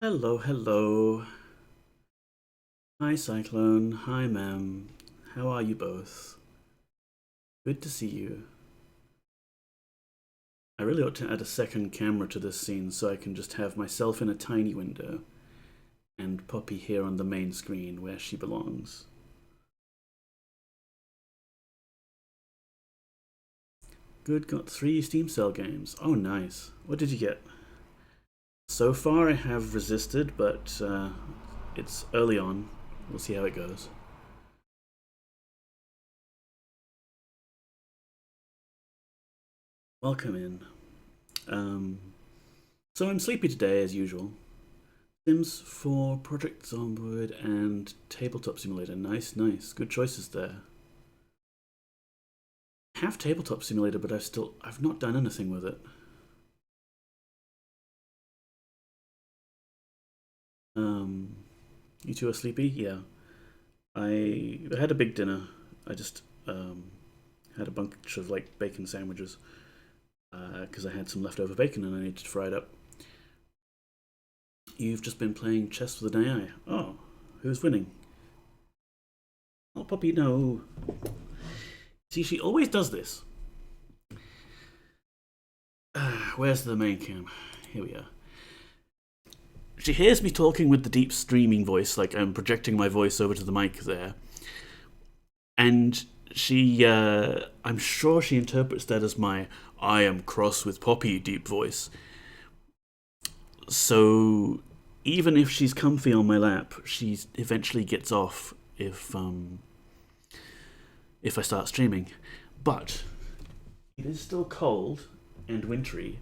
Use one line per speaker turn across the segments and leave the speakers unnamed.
Hello, hello. Hi, Cyclone. Hi, Mem. How are you both? Good to see you. I really ought to add a second camera to this scene so I can just have myself in a tiny window and Poppy here on the main screen where she belongs. Good, got 3 Steam Cell games. Oh, nice. What did you get? So far I have resisted, but it's early on. We'll see how it goes. Welcome in. Um, so I'm sleepy today, as usual. Sims 4, Project Zomboid, and Tabletop Simulator. Nice, nice. Good choices there. I have Tabletop Simulator, but I've not done anything with it. You two are sleepy? Yeah. I had a big dinner. I just had a bunch of like bacon sandwiches because I had some leftover bacon and I needed to fry it up. You've just been playing chess with an AI. Oh, who's winning? Oh, Poppy, no. See, she always does this. Where's the main cam? Here we are. She hears me talking with the deep streaming voice, like I'm projecting my voice over to the mic there. And I'm sure she interprets that as my I am cross with Poppy deep voice. So even if she's comfy on my lap, she eventually gets off if I start streaming. But it is still cold and wintry,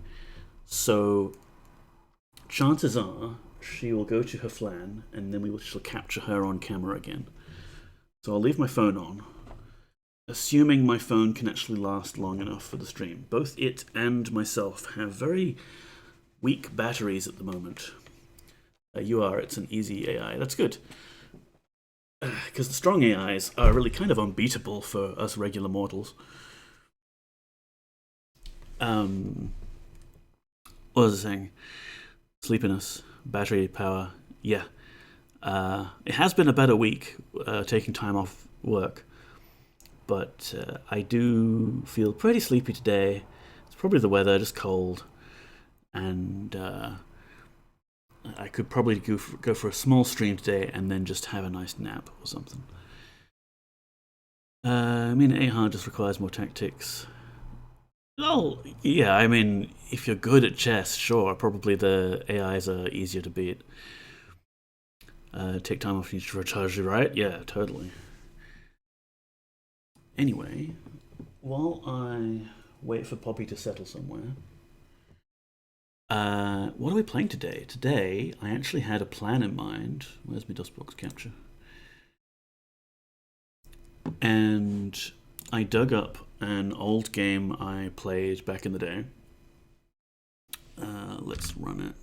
so chances are she will go to her flan, and then shall capture her on camera again. So I'll leave my phone on, assuming my phone can actually last long enough for the stream. Both it and myself have very weak batteries at the moment. It's an easy AI. That's good. Because the strong AIs are really kind of unbeatable for us regular mortals. What was I saying? Sleepiness, battery power, yeah. It has been about a week taking time off work, but I do feel pretty sleepy today. It's probably the weather, just cold, and I could probably go for a small stream today and then just have a nice nap or something. I mean, AHA just requires more tactics. Oh, yeah, I mean, if you're good at chess, sure, probably the AIs are easier to beat. Take time off each to recharge, right? Yeah, totally. Anyway, while I wait for Poppy to settle somewhere, what are we playing today? Today, I actually had a plan in mind. Where's my DOSBox capture? And I dug up an old game I played back in the day. Let's run it.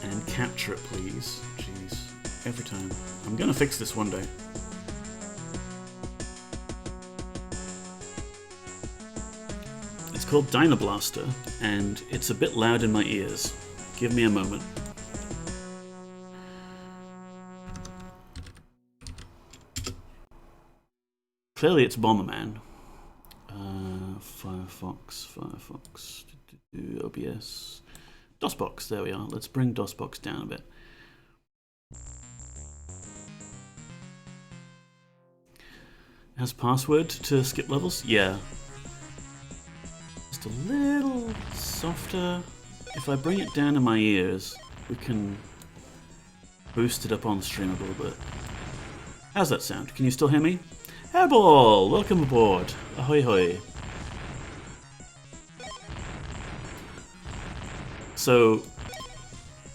And capture it, please. Jeez, every time. I'm gonna fix this one day. It's called Dyna Blaster, and it's a bit loud in my ears. Give me a moment. Clearly it's Bomberman. Firefox, OBS. DOSBox, there we are. Let's bring DOSBox down a bit. Has password to skip levels? Yeah. Just a little softer. If I bring it down to my ears, we can boost it up on stream a little bit. How's that sound? Can you still hear me? Hairball! Welcome aboard. Ahoy hoy. So,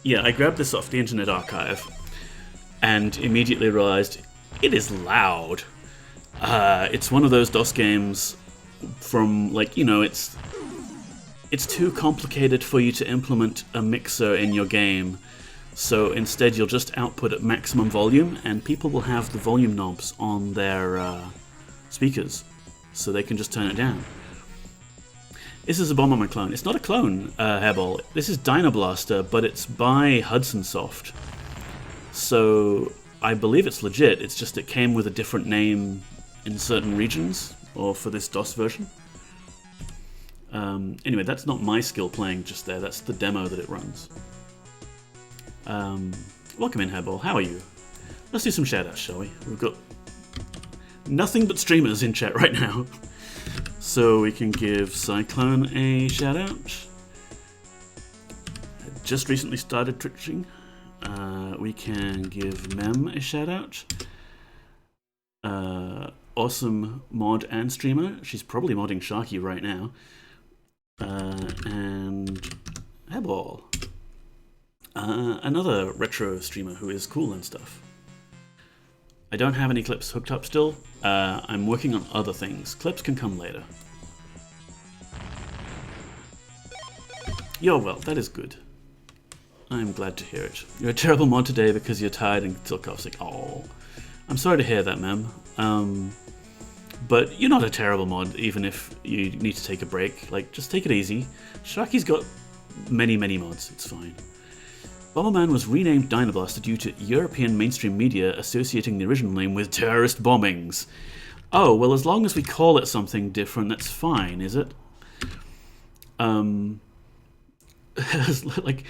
yeah, I grabbed this off the Internet Archive and immediately realized it is loud. It's one of those DOS games from, like, you know, it's too complicated for you to implement a mixer in your game. So instead you'll just output at maximum volume and people will have the volume knobs on their speakers. so they can just turn it down. This is a Bomberman clone. It's not a clone, Hairball. This is Dyna Blaster, but it's by Hudson Soft. So I believe it's legit. It's just it came with a different name in certain regions, or for this DOS version. Anyway, that's not my skill playing just there. That's the demo that it runs. Welcome in, Hairball. How are you? Let's do some shoutouts, shall we? We've got nothing but streamers in chat right now. So we can give Cyclone a shout out. Just recently started twitching. We can give Mem a shout out. Awesome mod and streamer. She's probably modding Sharky right now. And Hairball. Another retro streamer who is cool and stuff. I don't have any clips hooked up still. I'm working on other things. Clips can come later. You're well, that is good. I'm glad to hear it. You're a terrible mod today because you're tired and still coughing. Oh, I'm sorry to hear that, ma'am. But you're not a terrible mod, even if you need to take a break. Like, just take it easy. Sharky's got many, many mods. It's fine. Bomberman was renamed Dyna Blaster due to European mainstream media associating the original name with terrorist bombings. Oh, well, as long as we call it something different, that's fine, is it? Like,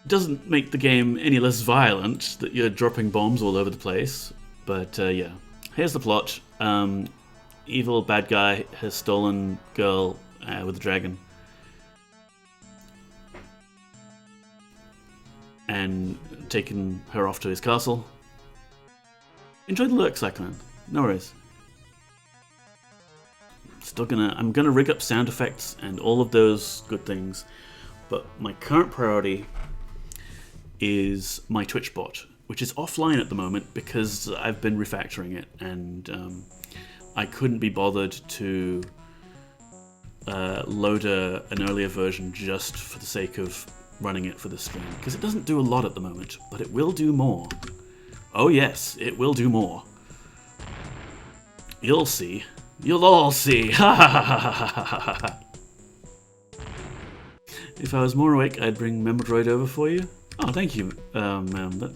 doesn't make the game any less violent that you're dropping bombs all over the place. But, yeah. Here's the plot. Evil bad guy has stolen girl with a dragon. And taken her off to his castle. Enjoy the lurk, Cyclone. No worries. I'm gonna rig up sound effects and all of those good things, but my current priority is my Twitch bot, which is offline at the moment because I've been refactoring it, and I couldn't be bothered to load an earlier version just for the sake of running it for the stream, because it doesn't do a lot at the moment, but it will do more. Oh yes, it will do more. You'll see. You'll all see. Ha ha ha ha ha ha ha. If I was more awake, I'd bring Memodroid over for you. Oh, thank you, ma'am.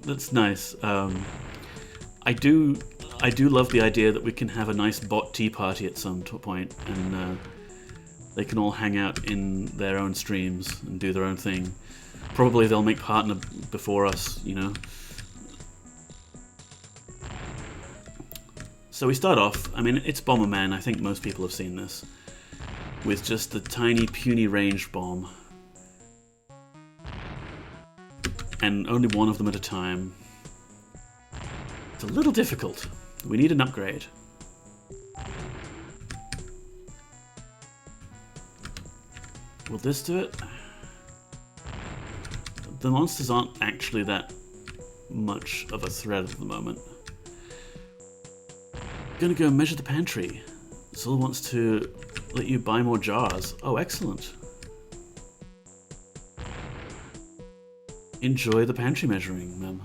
That's nice. I do love the idea that we can have a nice bot tea party at some point, and they can all hang out in their own streams and do their own thing. Probably they'll make partner before us, you know. So we start off, I mean, it's Bomberman, I think most people have seen this, with just the tiny, puny ranged bomb. And only one of them at a time. It's a little difficult. We need an upgrade. Will this do it? The monsters aren't actually that much of a threat at the moment. Gonna go measure the pantry. Zul wants to let you buy more jars. Oh, excellent. Enjoy the pantry measuring, ma'am.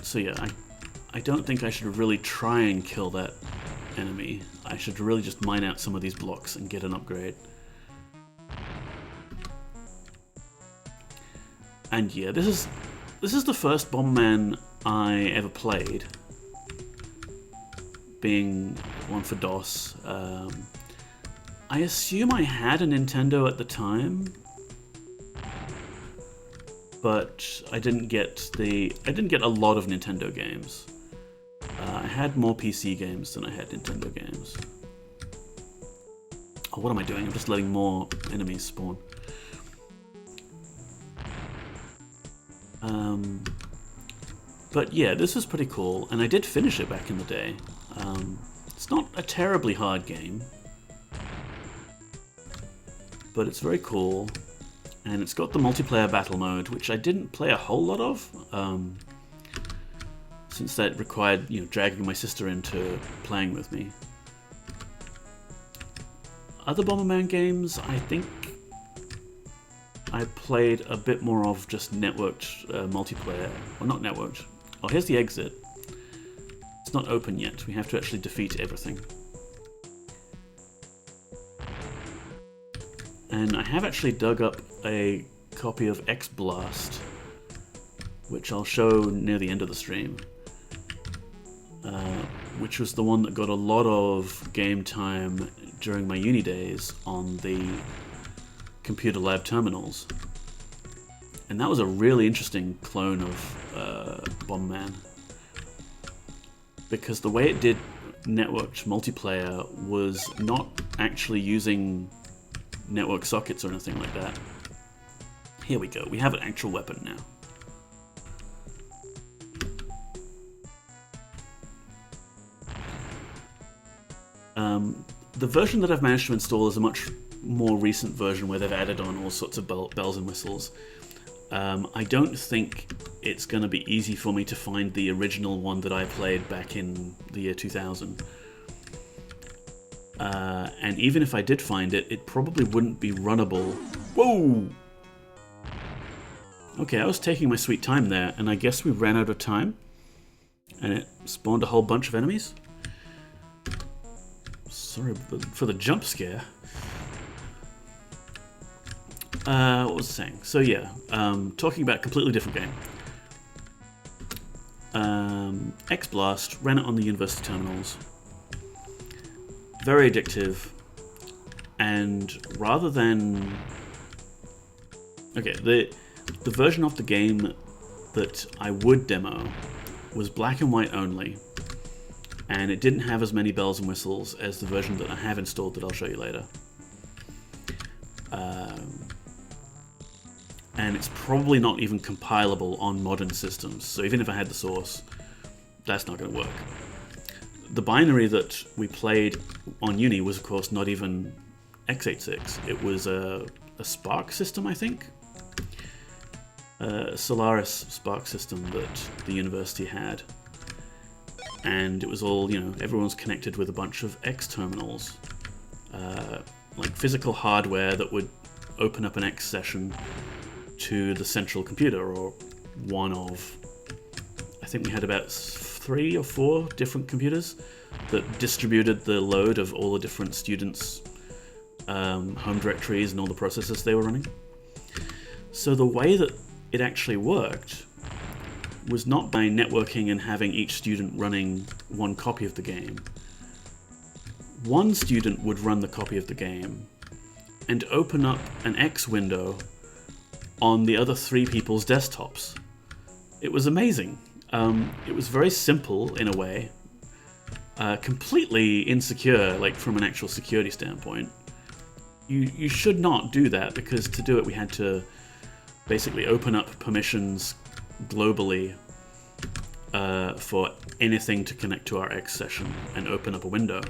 So yeah, I don't think I should really try and kill that enemy. I should really just mine out some of these blocks and get an upgrade. And yeah, this is the first Bomberman I ever played, being one for DOS. I assume I had a Nintendo at the time, but I didn't get a lot of Nintendo games. I had more PC games than I had Nintendo games. Oh, what am I doing? I'm just letting more enemies spawn. But yeah, this was pretty cool, and I did finish it back in the day. It's not a terribly hard game, but it's very cool, and it's got the multiplayer battle mode, which I didn't play a whole lot of, since that required, you know, dragging my sister into playing with me. Other Bomberman games, I think I played a bit more of just networked multiplayer. Well, not networked. Oh, here's the exit. It's not open yet. We have to actually defeat everything. And I have actually dug up a copy of X-Blast, which I'll show near the end of the stream, which was the one that got a lot of game time during my uni days on the computer lab terminals. And that was a really interesting clone of Bomb Man, because the way it did networked multiplayer was not actually using network sockets or anything like that. Here we go, we have an actual weapon now. The version that I've managed to install is a much more recent version where they've added on all sorts of bells and whistles. I don't think it's going to be easy for me to find the original one that I played back in the year 2000. And even if I did find it, it probably wouldn't be runnable. Whoa! Okay, I was taking my sweet time there, and I guess we ran out of time, and it spawned a whole bunch of enemies. Sorry for the jump scare. What was I saying? So yeah, talking about a completely different game. X-Blast, ran it on the university terminals. Very addictive, and rather than... Okay, the version of the game that I would demo was black and white only, and it didn't have as many bells and whistles as the version that I have installed that I'll show you later. And it's probably not even compilable on modern systems, so even if I had the source, that's not going to work. The binary that we played on uni was, of course, not even x86. It was a Spark system, I think. A Solaris Spark system that the university had. And it was all, you know, everyone was connected with a bunch of X terminals. Like physical hardware that would open up an X session to the central computer, or one of... I think we had about 3 or 4 different computers that distributed the load of all the different students' home directories and all the processes they were running. So the way that it actually worked was not by networking and having each student running one copy of the game. One student would run the copy of the game and open up an X window on the other 3 people's desktops. It was amazing. It was very simple in a way, completely insecure, like from an actual security standpoint. You should not do that, because to do it we had to basically open up permissions globally for anything to connect to our X session and open up a window.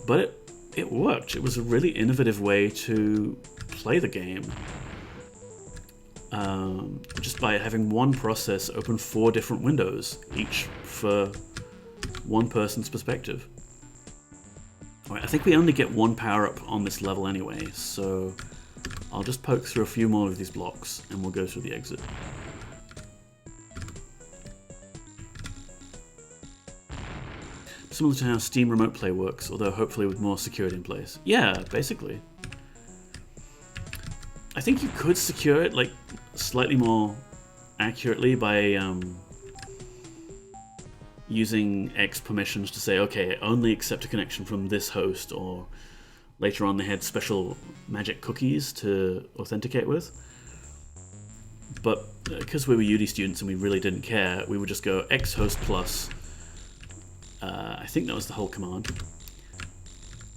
But it worked. It was a really innovative way to play the game. Just by having one process open 4 different windows, each for one person's perspective. Alright, I think we only get 1 power-up on this level anyway, so I'll just poke through a few more of these blocks and we'll go through the exit. Similar to how Steam Remote Play works, although hopefully with more security in place. Yeah, basically. I think you could secure it like slightly more accurately by using X permissions to say, okay, only accept a connection from this host, or later on they had special magic cookies to authenticate with. But because we were uni students and we really didn't care, we would just go X host plus, I think that was the whole command,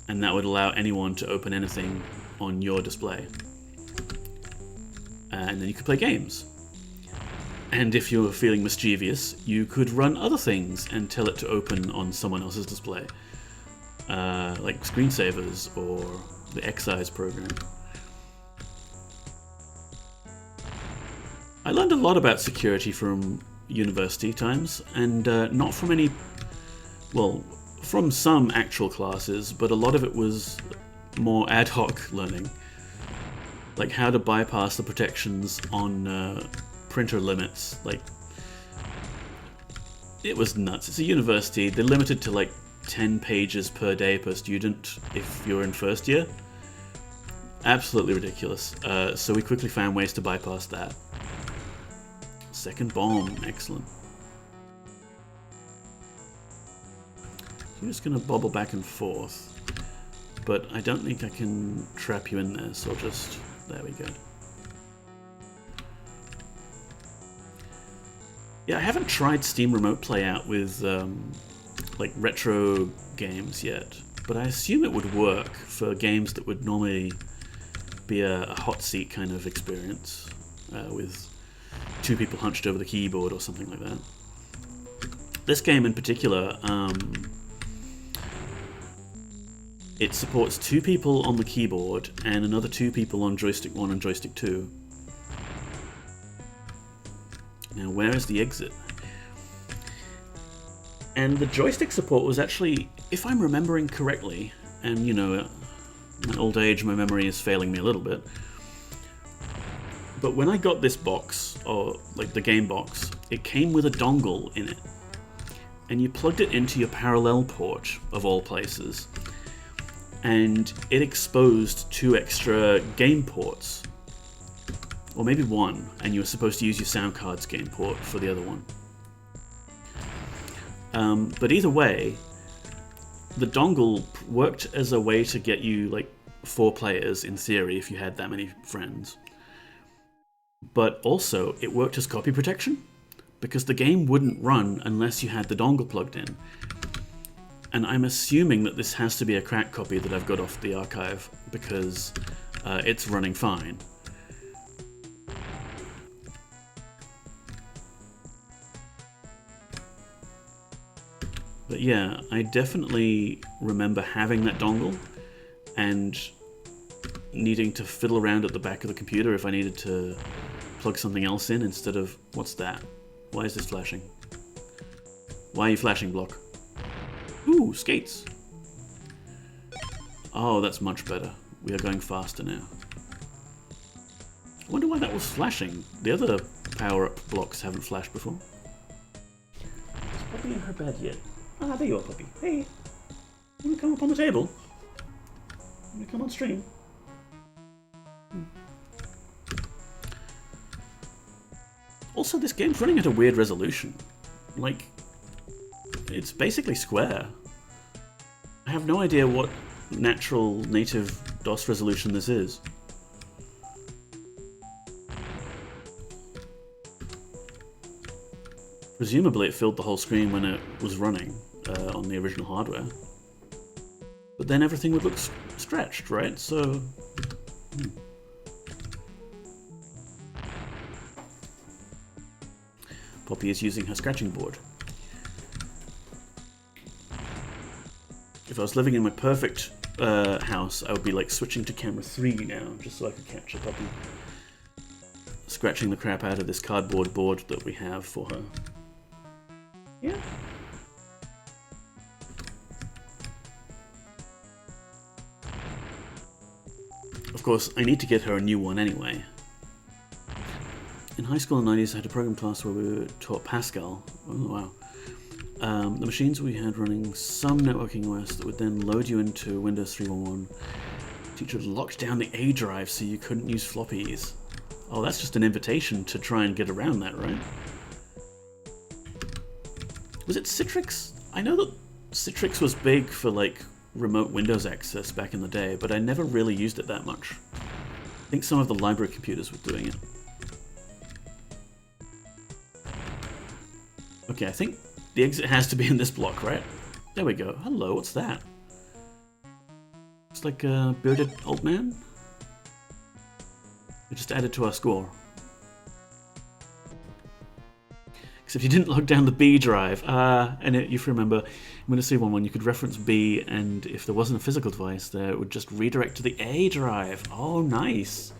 and that would allow anyone to open anything on your display. And then you could play games. And if you were feeling mischievous, you could run other things and tell it to open on someone else's display. Like screensavers or the Excise program. I learned a lot about security from university times, and not from any... Well, from some actual classes, but a lot of it was more ad hoc learning. like how to bypass the protections on printer limits. Like, it was nuts. It's a university. They're limited to like 10 pages per day per student if you're in first year. Absolutely ridiculous. So we quickly found ways to bypass that. Second bomb, excellent. You're just gonna bobble back and forth, but I don't think I can trap you in there, so I'll just, there we go. Yeah, I haven't tried Steam Remote Play out with like retro games yet, but I assume it would work for games that would normally be a hot seat kind of experience with 2 people hunched over the keyboard or something like that. This game in particular, it supports 2 people on the keyboard and another 2 people on joystick 1 and joystick 2. Now, where is the exit? And the joystick support was actually, if I'm remembering correctly, and you know, my old age, my memory is failing me a little bit, but when I got this box, or like the game box, it came with a dongle in it. And you plugged it into your parallel port, of all places, and it exposed 2 extra game ports. Or maybe 1, and you were supposed to use your sound card's game port for the other one. But either way, the dongle worked as a way to get you like 4 players in theory if you had that many friends. But also, it worked as copy protection, because the game wouldn't run unless you had the dongle plugged in. And I'm assuming that this has to be a cracked copy that I've got off the archive, because it's running fine. But yeah, I definitely remember having that dongle and needing to fiddle around at the back of the computer if I needed to plug something else in instead of... What's that? Why is this flashing? Why are you flashing, Block? Ooh, skates! Oh, that's much better. We are going faster now. I wonder why that was flashing. The other power-up blocks haven't flashed before. Is Poppy in her bed yet? Ah, there you are, Poppy. Hey, you want to come up on the table? You want to come on stream? Also, this game's running at a weird resolution. Like, it's basically square. I have no idea what natural native DOS resolution this is. Presumably it filled the whole screen when it was running on the original hardware. But then everything would look stretched, right? So... Poppy is using her scratching board. If I was living in my perfect house, I would be like switching to camera 3 now, just so I could capture Poppy scratching the crap out of this cardboard board that we have for her. Yeah. Of course, I need to get her a new one anyway. In high school in the 90s, I had a program class where we were taught Pascal. Oh, wow. The machines we had running some networking OS that would then load you into Windows 3.1. The teacher would lock down the A drive so you couldn't use floppies. Oh, that's just an invitation to try and get around that, right? Was it Citrix? I know that Citrix was big for like remote Windows access back in the day, but I never really used it that much. I think some of the library computers were doing it. Okay, I think the exit has to be in this block, right? There we go. Hello, what's that? Looks like a bearded old man. We just added to our score. Except you didn't lock down the B drive. And if you remember, in Windows 3.1 you could reference B, and if there wasn't a physical device there, it would just redirect to the A drive. Oh, nice.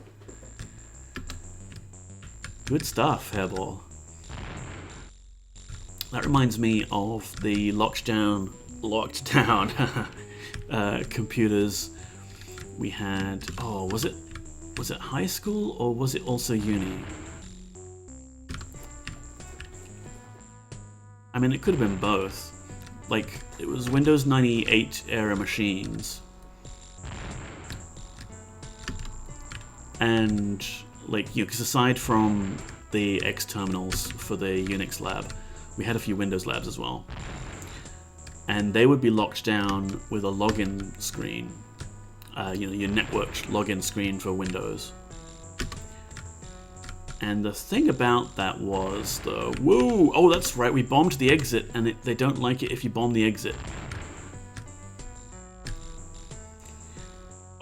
Good stuff, Hairball. That reminds me of the locked down computers we had. Oh, was it Was it high school or was it also uni? I mean, it could have been both. Like, it was Windows 98 era machines. And, like, you know, because aside from the X terminals for the Unix lab, we had a few Windows labs as well. And they would be locked down with a login screen. You know, your networked login screen for Windows. And the thing about that was, though, whoa! Oh, that's right, we bombed the exit, and they don't like it if you bomb the exit.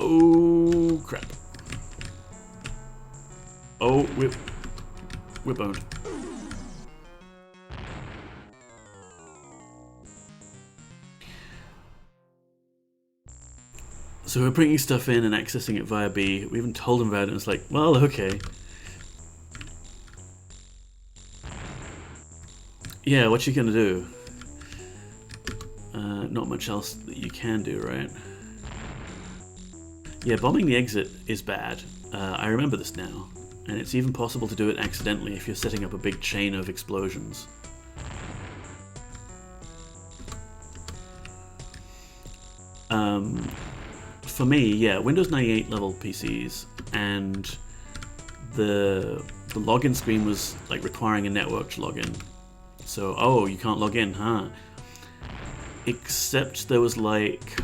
Oh, crap. Oh, we're boned. So we're bringing stuff in and accessing it via B. We even told him about it, and it's like, well, okay. Yeah, what you gonna do? Not much else that you can do, right? Yeah, bombing the exit is bad. I remember this now. And it's even possible to do it accidentally if you're setting up a big chain of explosions. For me, yeah, Windows 98 level PCs, and the login screen was like requiring a networked login. So, oh, you can't log in, huh? Except there was like...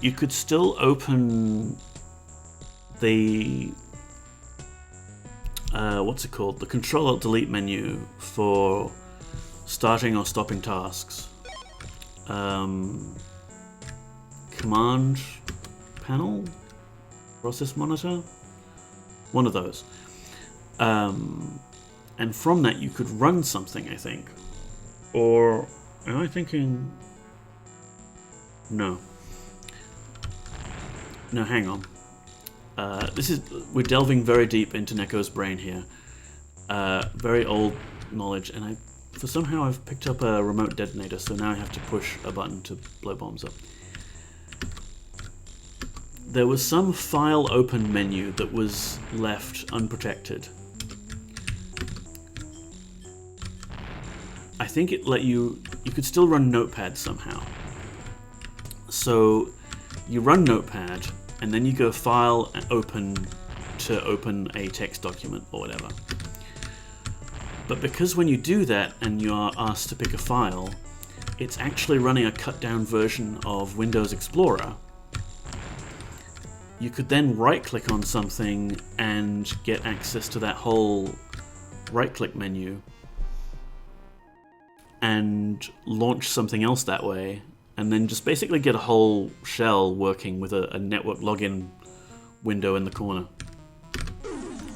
You could still open the... what's it called? The Control-Alt-Delete menu for starting or stopping tasks. Command panel? Process monitor? One of those. And from that you could run something, I think. Or am I thinking... No. No, hang on. We're delving very deep into Neko's brain here. Very old knowledge, and somehow I've picked up a remote detonator, so now I have to push a button to blow bombs up. There was some file open menu that was left unprotected. I think it let you could still run Notepad somehow. So you run Notepad, and then you go File and Open to open a text document or whatever. But because when you do that and you are asked to pick a file, it's actually running a cut-down version of Windows Explorer. You could then right-click on something and get access to that whole right-click menu and launch something else that way, and then just basically get a whole shell working with a network login window in the corner.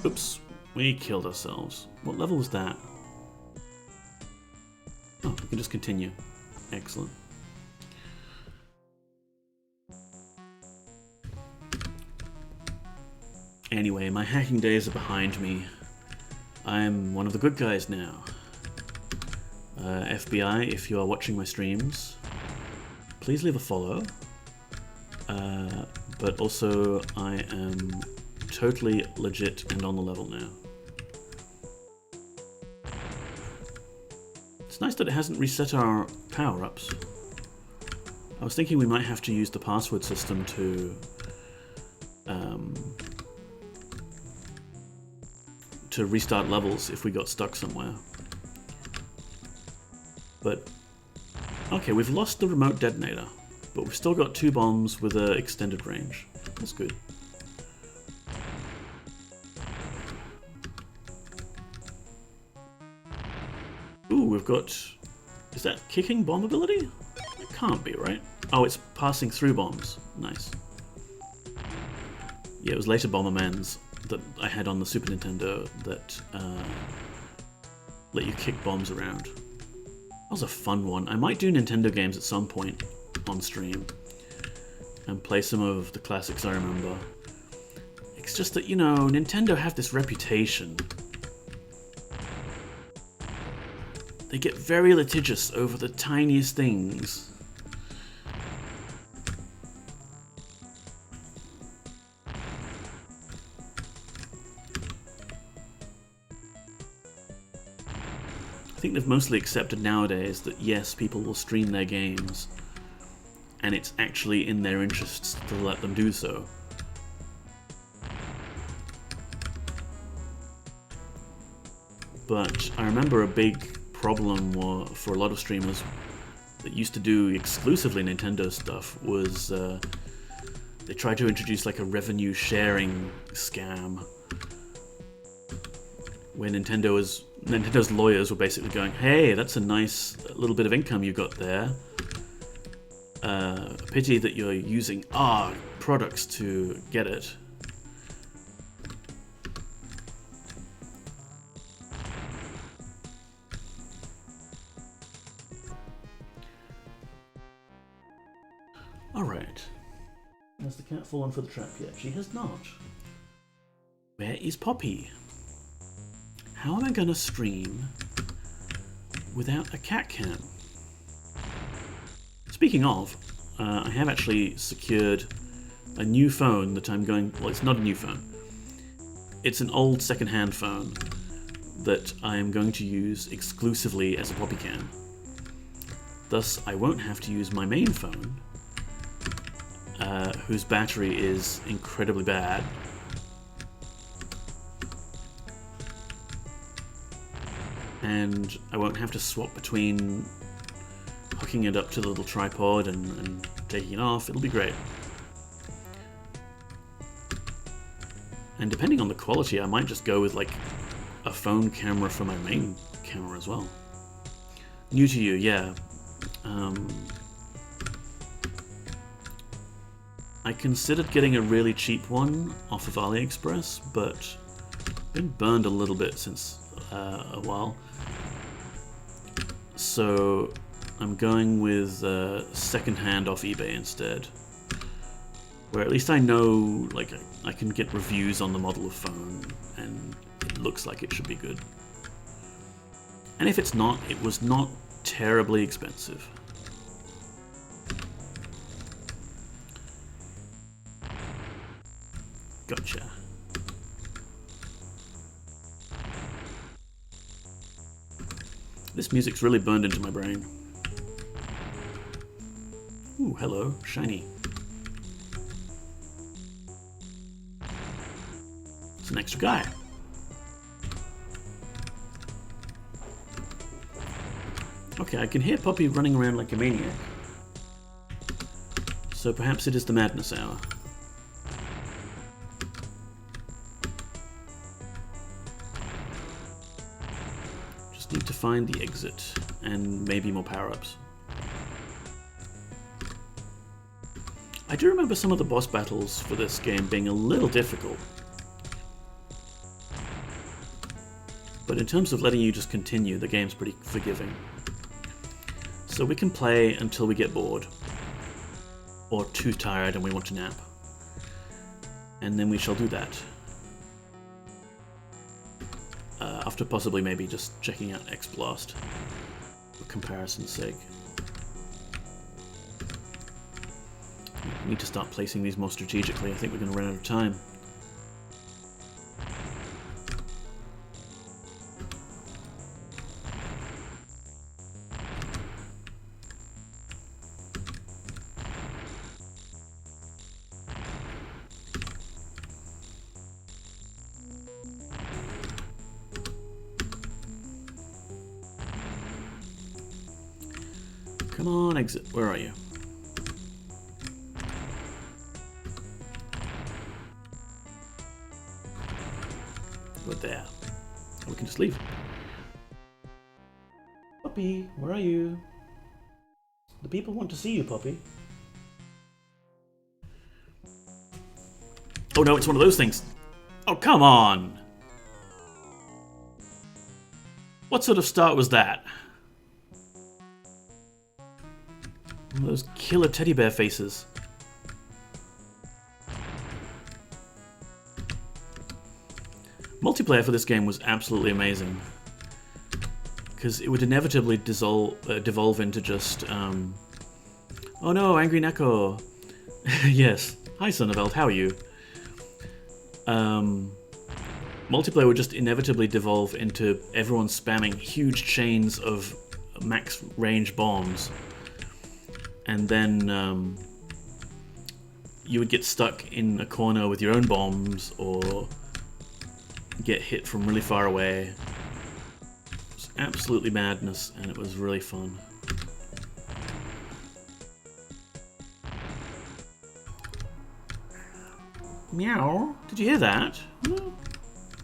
Oops, we killed ourselves. What level was that? Oh, we can just continue. Excellent. Anyway, my hacking days are behind me. I'm one of the good guys now. FBI, if you are watching my streams, please leave a follow. But also, I am totally legit and on the level now. It's nice that it hasn't reset our power-ups. I was thinking we might have to use the password system to restart levels if we got stuck somewhere. But, okay, we've lost the remote detonator, but we've still got 2 bombs with an extended range. That's good. Ooh, we've got... Is that kicking bomb ability? It can't be, right? Oh, it's passing through bombs. Nice. Yeah, it was later Bombermans that I had on the Super Nintendo that let you kick bombs around. That was a fun one. I might do Nintendo games at some point on stream and play some of the classics I remember. It's just that, you know, Nintendo have this reputation. They get very litigious over the tiniest things. think they've mostly accepted nowadays that yes, people will stream their games, and it's actually in their interests to let them do so. But I remember a big problem for a lot of streamers that used to do exclusively Nintendo stuff was they tried to introduce like a revenue sharing scam where Nintendo's lawyers were basically going, hey, that's a nice little bit of income you got there. Pity that you're using our products to get it. Alright. Has the cat fallen for the trap yet? She has not. Where is Poppy? How am I gonna stream without a cat cam? Speaking of, I have actually secured a new phone that I'm going... Well, it's not a new phone. It's an old second-hand phone that I am going to use exclusively as a Poppy cam. Thus, I won't have to use my main phone, whose battery is incredibly bad. And I won't have to swap between hooking it up to the little tripod and taking it off. It'll be great. And depending on the quality, I might just go with like a phone camera for my main camera as well. New to you, yeah. I considered getting a really cheap one off of AliExpress, but been burned a little bit since a while. So I'm going with second-hand off eBay instead, where at least I know like I can get reviews on the model of phone, and it looks like it should be good. And if it's not, it was not terribly expensive. Gotcha. This music's really burned into my brain. Ooh, hello, shiny. It's an extra guy. Okay, I can hear Poppy running around like a maniac. So perhaps it is the madness hour. Just need to find the exit and maybe more power-ups. I do remember some of the boss battles for this game being a little difficult. But in terms of letting you just continue, the game's pretty forgiving. So we can play until we get bored, or too tired and we want to nap. And then we shall do that. After possibly maybe just checking out X-Blast for comparison's sake. We need to start placing these more strategically. I think we're going to run out of time. Come on, exit. Where are you? We're there. We can just leave. Poppy, where are you? The people want to see you, Poppy. Oh no, it's one of those things. Oh, come on! What sort of start was that? One of those killer teddy bear faces. Multiplayer for this game was absolutely amazing, because it would inevitably devolve into just, oh no, Angry Neko. Yes, hi Son of Eld, how are you? multiplayer would just inevitably devolve into everyone spamming huge chains of max range bombs, and then you would get stuck in a corner with your own bombs or get hit from really far away. It was absolutely madness, and it was really fun. Meow. Did you hear that?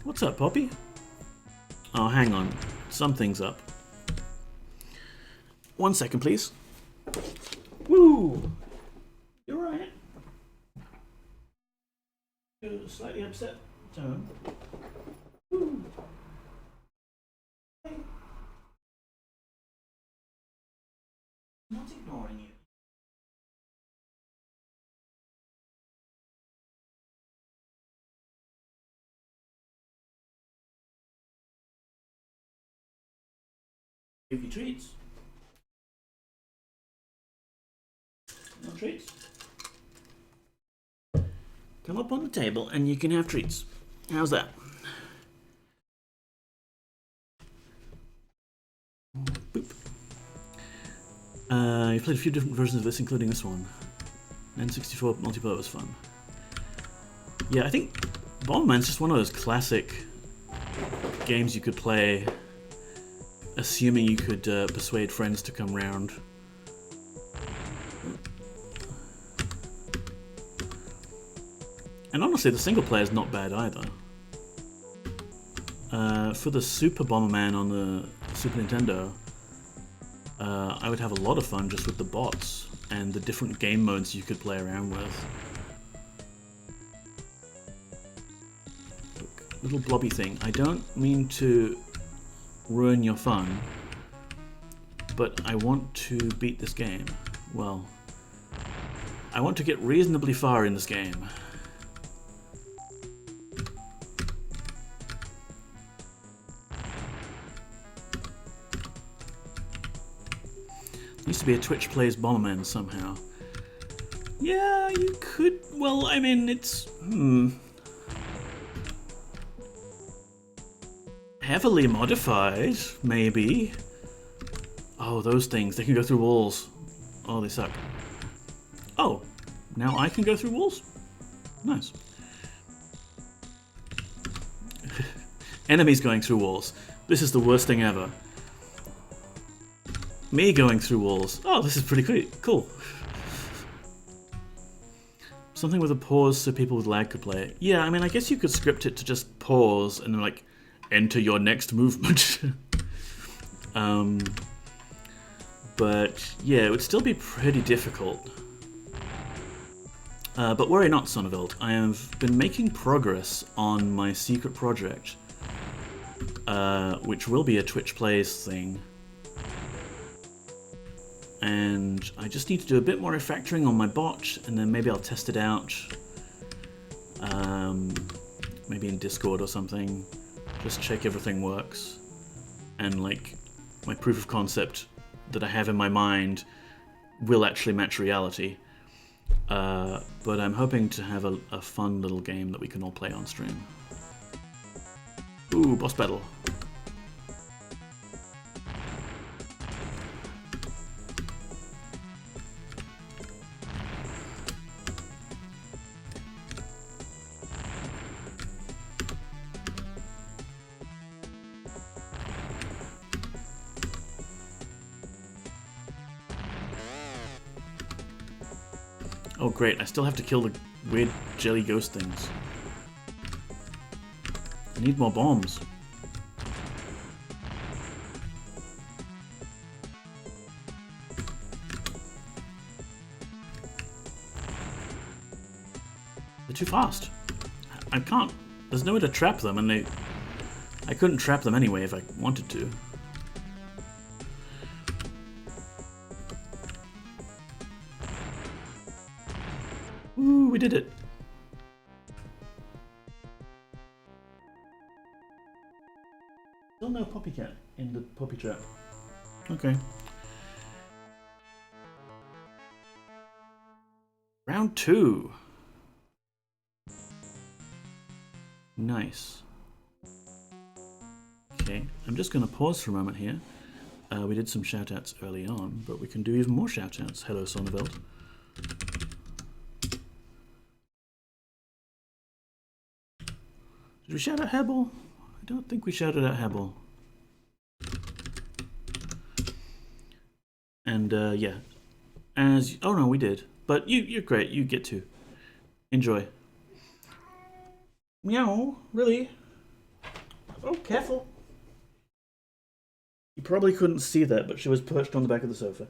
What's up, Poppy? Oh, hang on. Something's up. 1 second, please. Woo! You're right. You're a slightly upset tone. Woo! Hey. I'm not ignoring you. Give you treats. No treats. Come up on the table and you can have treats. How's that? Boop. You've played a few different versions of this, including this one. N64 multiplayer was fun. Yeah, I think Bomberman's just one of those classic games you could play, assuming you could persuade friends to come round. And honestly, the single player is not bad either. For the Super Bomberman on the Super Nintendo, I would have a lot of fun just with the bots and the different game modes you could play around with. Look, little blobby thing. I don't mean to ruin your fun, but I want to beat this game. Well, I want to get reasonably far in this game. Used to be a Twitch Plays Bomberman somehow. Yeah, you could. Well, I mean, it's heavily modified, maybe. Oh, those things. They can go through walls. Oh, they suck. Oh, now I can go through walls? Nice. Enemies going through walls. This is the worst thing ever. Me going through walls. Oh, this is pretty cool. Something with a pause so people with lag could play it. Yeah, I mean, I guess you could script it to just pause and then, like, enter your next movement. But, yeah, it would still be pretty difficult. But worry not, Sonneveld. I have been making progress on my secret project, which will be a Twitch Plays thing. And I just need to do a bit more refactoring on my bot, and then maybe I'll test it out. Maybe in Discord or something. Just check everything works. And like, my proof of concept that I have in my mind will actually match reality. But I'm hoping to have a fun little game that we can all play on stream. Ooh, boss battle. Oh great, I still have to kill the weird jelly ghost things. I need more bombs. They're too fast. I can't. There's nowhere to trap them, and I couldn't trap them anyway if I wanted to. Ooh, we did it. Still no Poppy Cat in the Poppy Trap. Okay. Round 2. Nice. Okay, I'm just going to pause for a moment here. We did some shout-outs early on, but we can do even more shout-outs. Hello, Sonneveld. Did we shout out Hebel? I don't think we shouted out Hebel. And yeah, oh no, we did. But you're great. You get to enjoy. Meow, really? Oh, careful. You probably couldn't see that, but she was perched on the back of the sofa.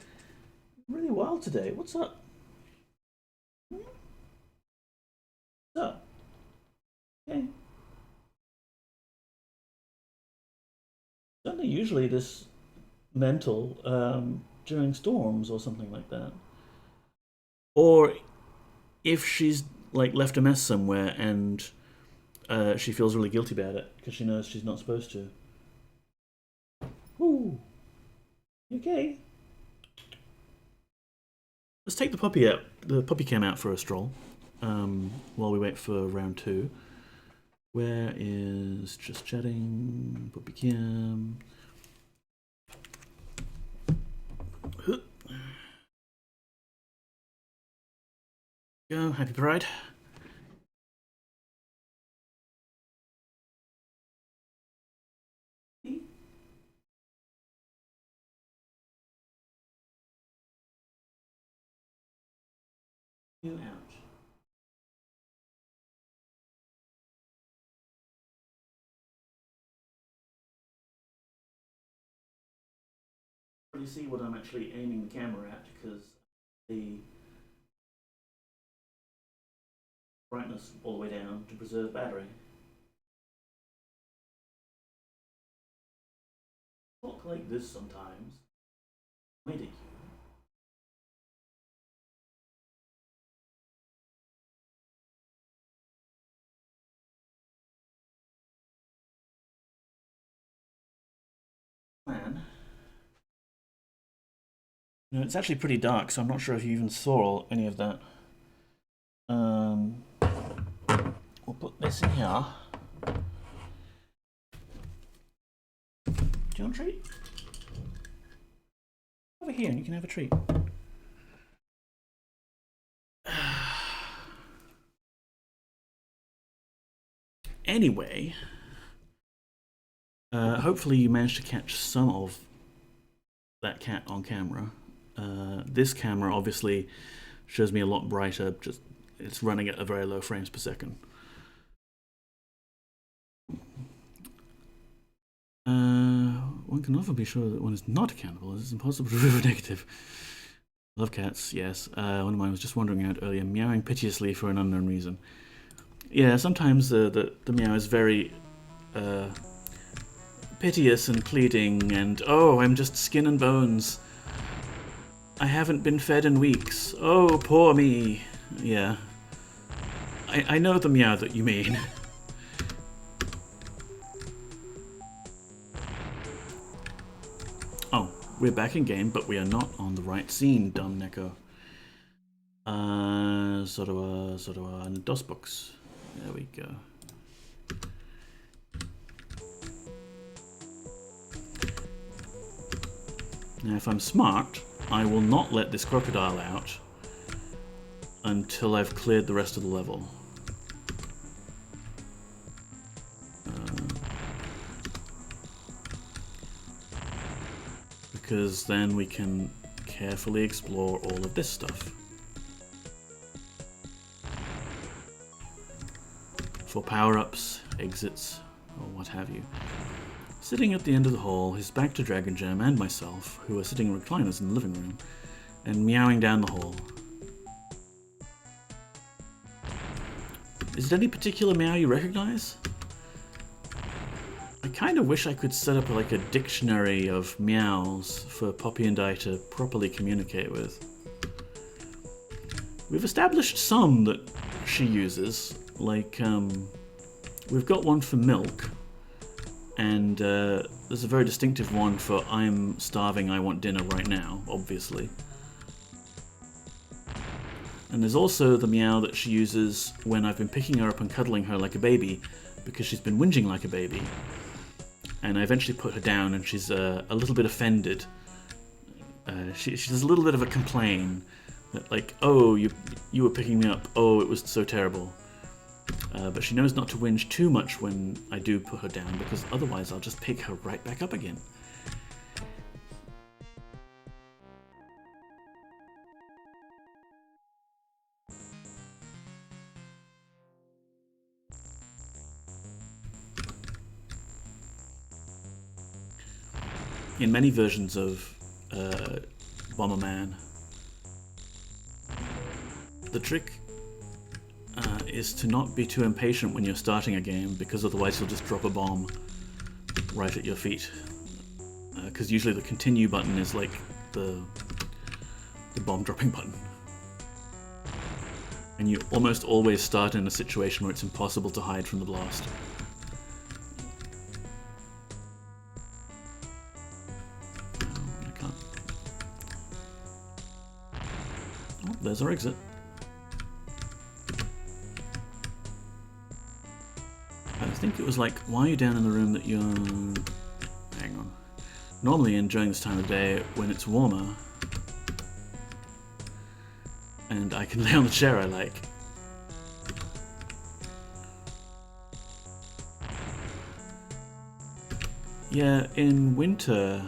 Really wild today. What's up? What's up? Okay. It's only usually this mental during storms or something like that. Or if she's like left a mess somewhere and she feels really guilty about it because she knows she's not supposed to. Ooh. You okay? Let's take the puppy cam out for a stroll while we wait for round 2. Where is just chatting, puppy cam? Go, happy pride. You out. You see what I'm actually aiming the camera at because the brightness all the way down to preserve battery. Talk like this sometimes. Wait at you. Man. You know, it's actually pretty dark, so I'm not sure if you even saw any of that. We'll put this in here. Do you want a treat? Over here, and you can have a treat. Anyway, hopefully you managed to catch some of that cat on camera. This camera obviously shows me a lot brighter, just it's running at a very low frames per second. One can often be sure that one is not a cannibal. It's impossible to prove a negative. Love cats, yes. One of mine was just wandering out earlier, meowing piteously for an unknown reason. Yeah, sometimes the meow is very piteous and pleading, and oh, I'm just skin and bones. I haven't been fed in weeks. Oh, poor me. Yeah. I know the meow that you mean. Oh, we're back in game, but we are not on the right scene, dumb Neko. And DOS books. There we go. Now, if I'm smart, I will not let this crocodile out until I've cleared the rest of the level. Because then we can carefully explore all of this stuff. For power-ups, exits, or what have you. Sitting at the end of the hall, his back to Dragon Gem and myself, who are sitting in recliners in the living room, and meowing down the hall. Is it any particular meow you recognize? I kind of wish I could set up like a dictionary of meows for Poppy and I to properly communicate with. We've established some that she uses, like we've got one for milk, and there's a very distinctive one for I'm starving, I want dinner right now, obviously. And there's also the meow that she uses when I've been picking her up and cuddling her like a baby, because she's been whinging like a baby. and I eventually put her down, and she's a little bit offended. She does a little bit of a complain that, like, oh, you were picking me up, oh, it was so terrible. But she knows not to whinge too much when I do put her down, because otherwise I'll just pick her right back up again. In many versions of Bomberman, the trick is to not be too impatient when you're starting a game, because otherwise you'll just drop a bomb right at your feet. Because usually the continue button is like the bomb dropping button. And you almost always start in a situation where it's impossible to hide from the blast. There's our exit. I think it was like, why are you down in the room that you're... Hang on. Normally during this time of day, when it's warmer, and I can lay on the chair I like. Yeah, in winter,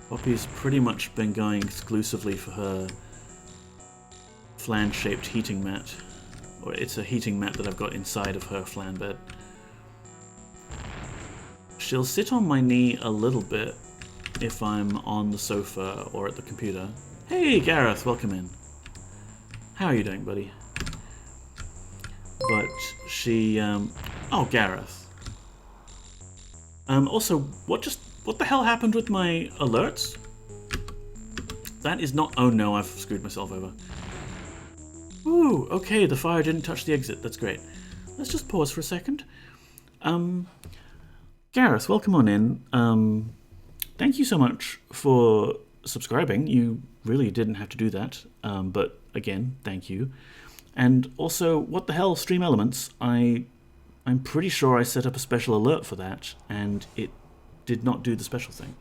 Poppy's pretty much been going exclusively for her flan-shaped heating mat. Or it's a heating mat that I've got inside of her flan bed. She'll sit on my knee a little bit if I'm on the sofa or at the computer. Hey Gareth, welcome in. How are you doing, buddy? But she, oh Gareth. Also, what the hell happened with my alerts? That is not, oh no, I've screwed myself over. Ooh, okay, the fire didn't touch the exit, that's great. Let's just pause for a second. Gareth, welcome on in. Thank you so much for subscribing. You really didn't have to do that, but again, thank you. And also, what the hell, Stream Elements? I'm pretty sure I set up a special alert for that, and it did not do the special thing.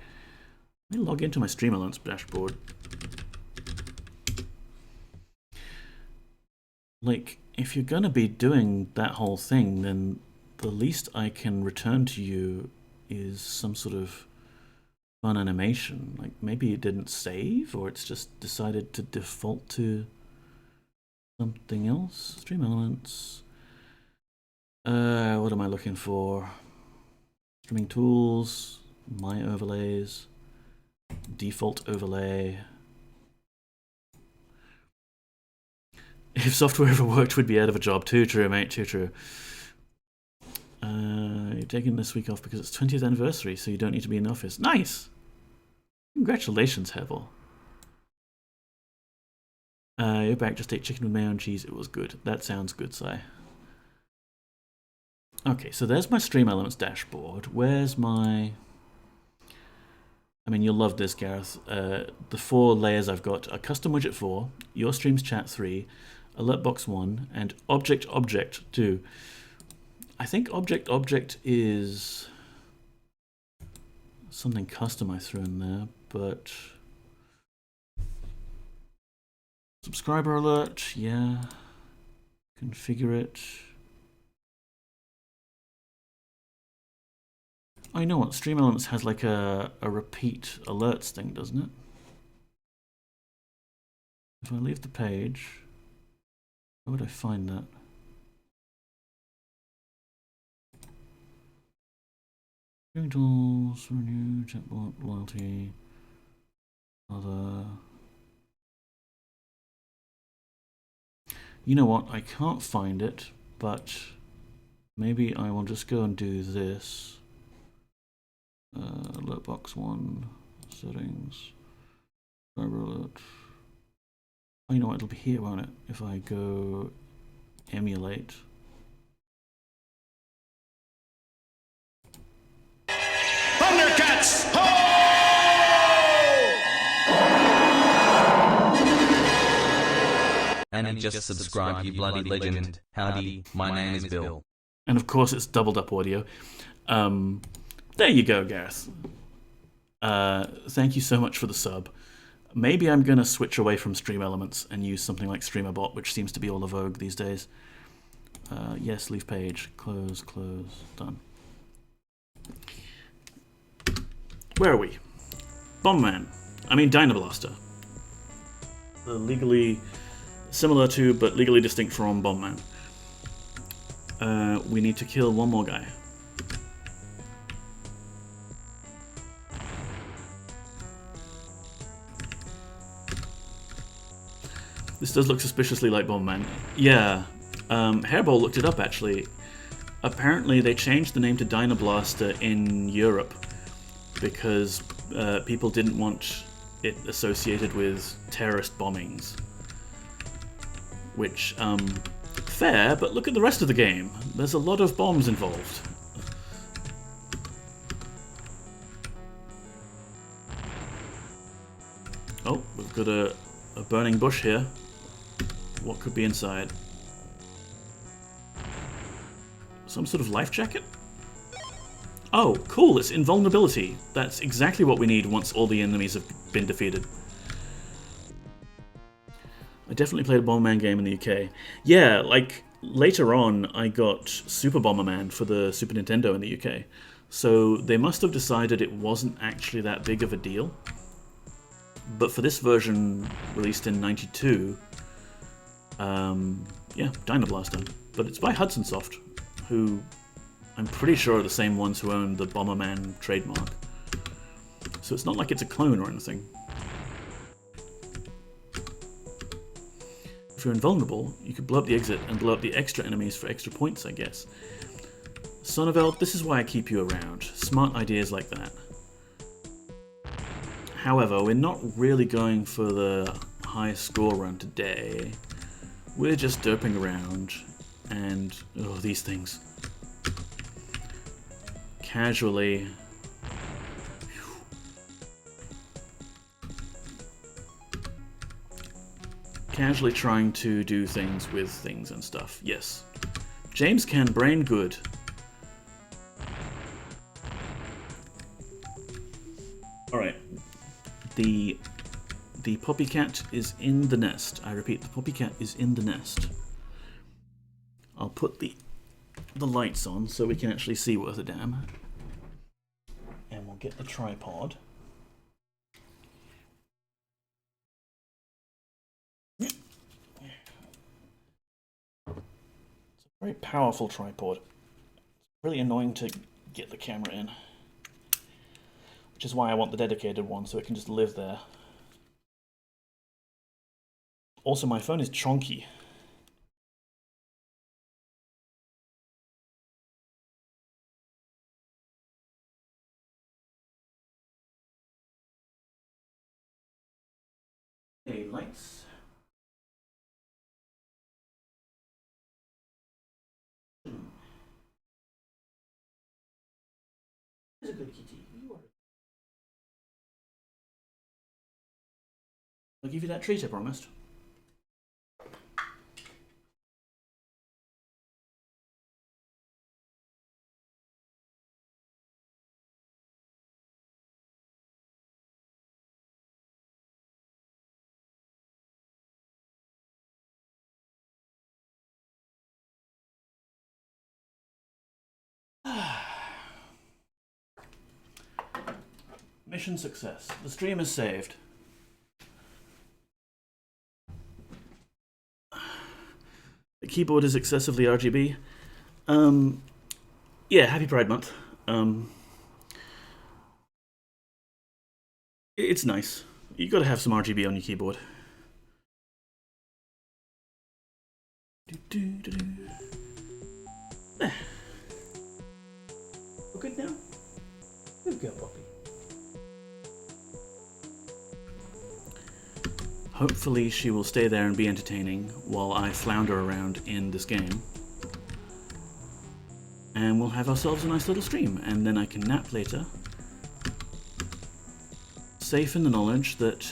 Let me log into my Stream Elements dashboard. Like, if you're gonna be doing that whole thing, then the least I can return to you is some sort of fun animation. Like, maybe it didn't save, or it's just decided to default to something else. Stream Elements. What am I looking for? Streaming tools, my overlays, default overlay. If software ever worked, we'd be out of a job. Too true, mate, too true. You're taking this week off because it's 20th anniversary, so you don't need to be in the office. Nice! Congratulations, Hevel. You're back, just ate chicken with mayo and cheese. It was good. That sounds good, Si. Okay, so there's my Stream Elements dashboard. Where's my... I mean, you'll love this, Gareth. The 4 layers I've got are Custom Widget 4, Your Streams Chat 3, Alert Box 1, and Object 2. I think Object is something custom I threw in there, but... Subscriber alert, yeah. Configure it. Oh, you know what? Stream Elements has like a repeat alerts thing, doesn't it? If I leave the page, where would I find that? Streaming tools, renew, chatbot, loyalty, other. You know what? I can't find it, but maybe I will just go and do this. Alert box 1, settings, subscriber alert. Oh, you know what? It'll be here, won't it? If I go emulate.
Thundercats! Ho!
And just subscribe, you bloody legend. Howdy, my name is Bill.
And of course, it's doubled up audio. There you go, Gareth. Thank you so much for the sub. Maybe I'm going to switch away from Stream Elements and use something like StreamerBot, which seems to be all the vogue these days. Yes, leave page. Close, done. Where are we? Dyna Blaster. Legally similar to, but legally distinct from Bombman. We need to kill one more guy. This does look suspiciously like Bombman. Yeah, Hairball looked it up actually. Apparently they changed the name to Dyna Blaster in Europe because people didn't want it associated with terrorist bombings. Which, fair, but look at the rest of the game. There's a lot of bombs involved. Oh, we've got a burning bush here. What could be inside? Some sort of life jacket? Oh, cool, it's invulnerability. That's exactly what we need once all the enemies have been defeated. I definitely played a Bomberman game in the UK. Yeah, like, later on I got Super Bomberman for the Super Nintendo in the UK. So they must have decided it wasn't actually that big of a deal. But for this version, released in '92, yeah, Dyna Blaster. But it's by Hudson Soft, who I'm pretty sure are the same ones who own the Bomberman trademark. So it's not like it's a clone or anything. If you're invulnerable, you could blow up the exit and blow up the extra enemies for extra points, I guess. Sonneveld, this is why I keep you around. Smart ideas like that. However, we're not really going for the highest score run today. We're just derping around and... oh, these things. Casually... casually trying to do things with things and stuff. Yes. James can brain good. Alright. The puppy cat is in the nest. I repeat, the puppy cat is in the nest. I'll put the lights on so we can actually see worth a damn. And we'll get the tripod. It's a very powerful tripod. It's really annoying to get the camera in. Which is why I want the dedicated one, so it can just live there. Also, my phone is chonky. Hey, lights. Here's a good kitty. You are. I'll give you that treat I promised. Mission success. The stream is saved. The keyboard is excessively RGB. Yeah, happy Pride Month. It's nice. You gotta have some RGB on your keyboard. There. We're good now? Good girl, puppy. Hopefully she will stay there and be entertaining while I flounder around in this game. And we'll have ourselves a nice little stream, and then I can nap later. Safe in the knowledge that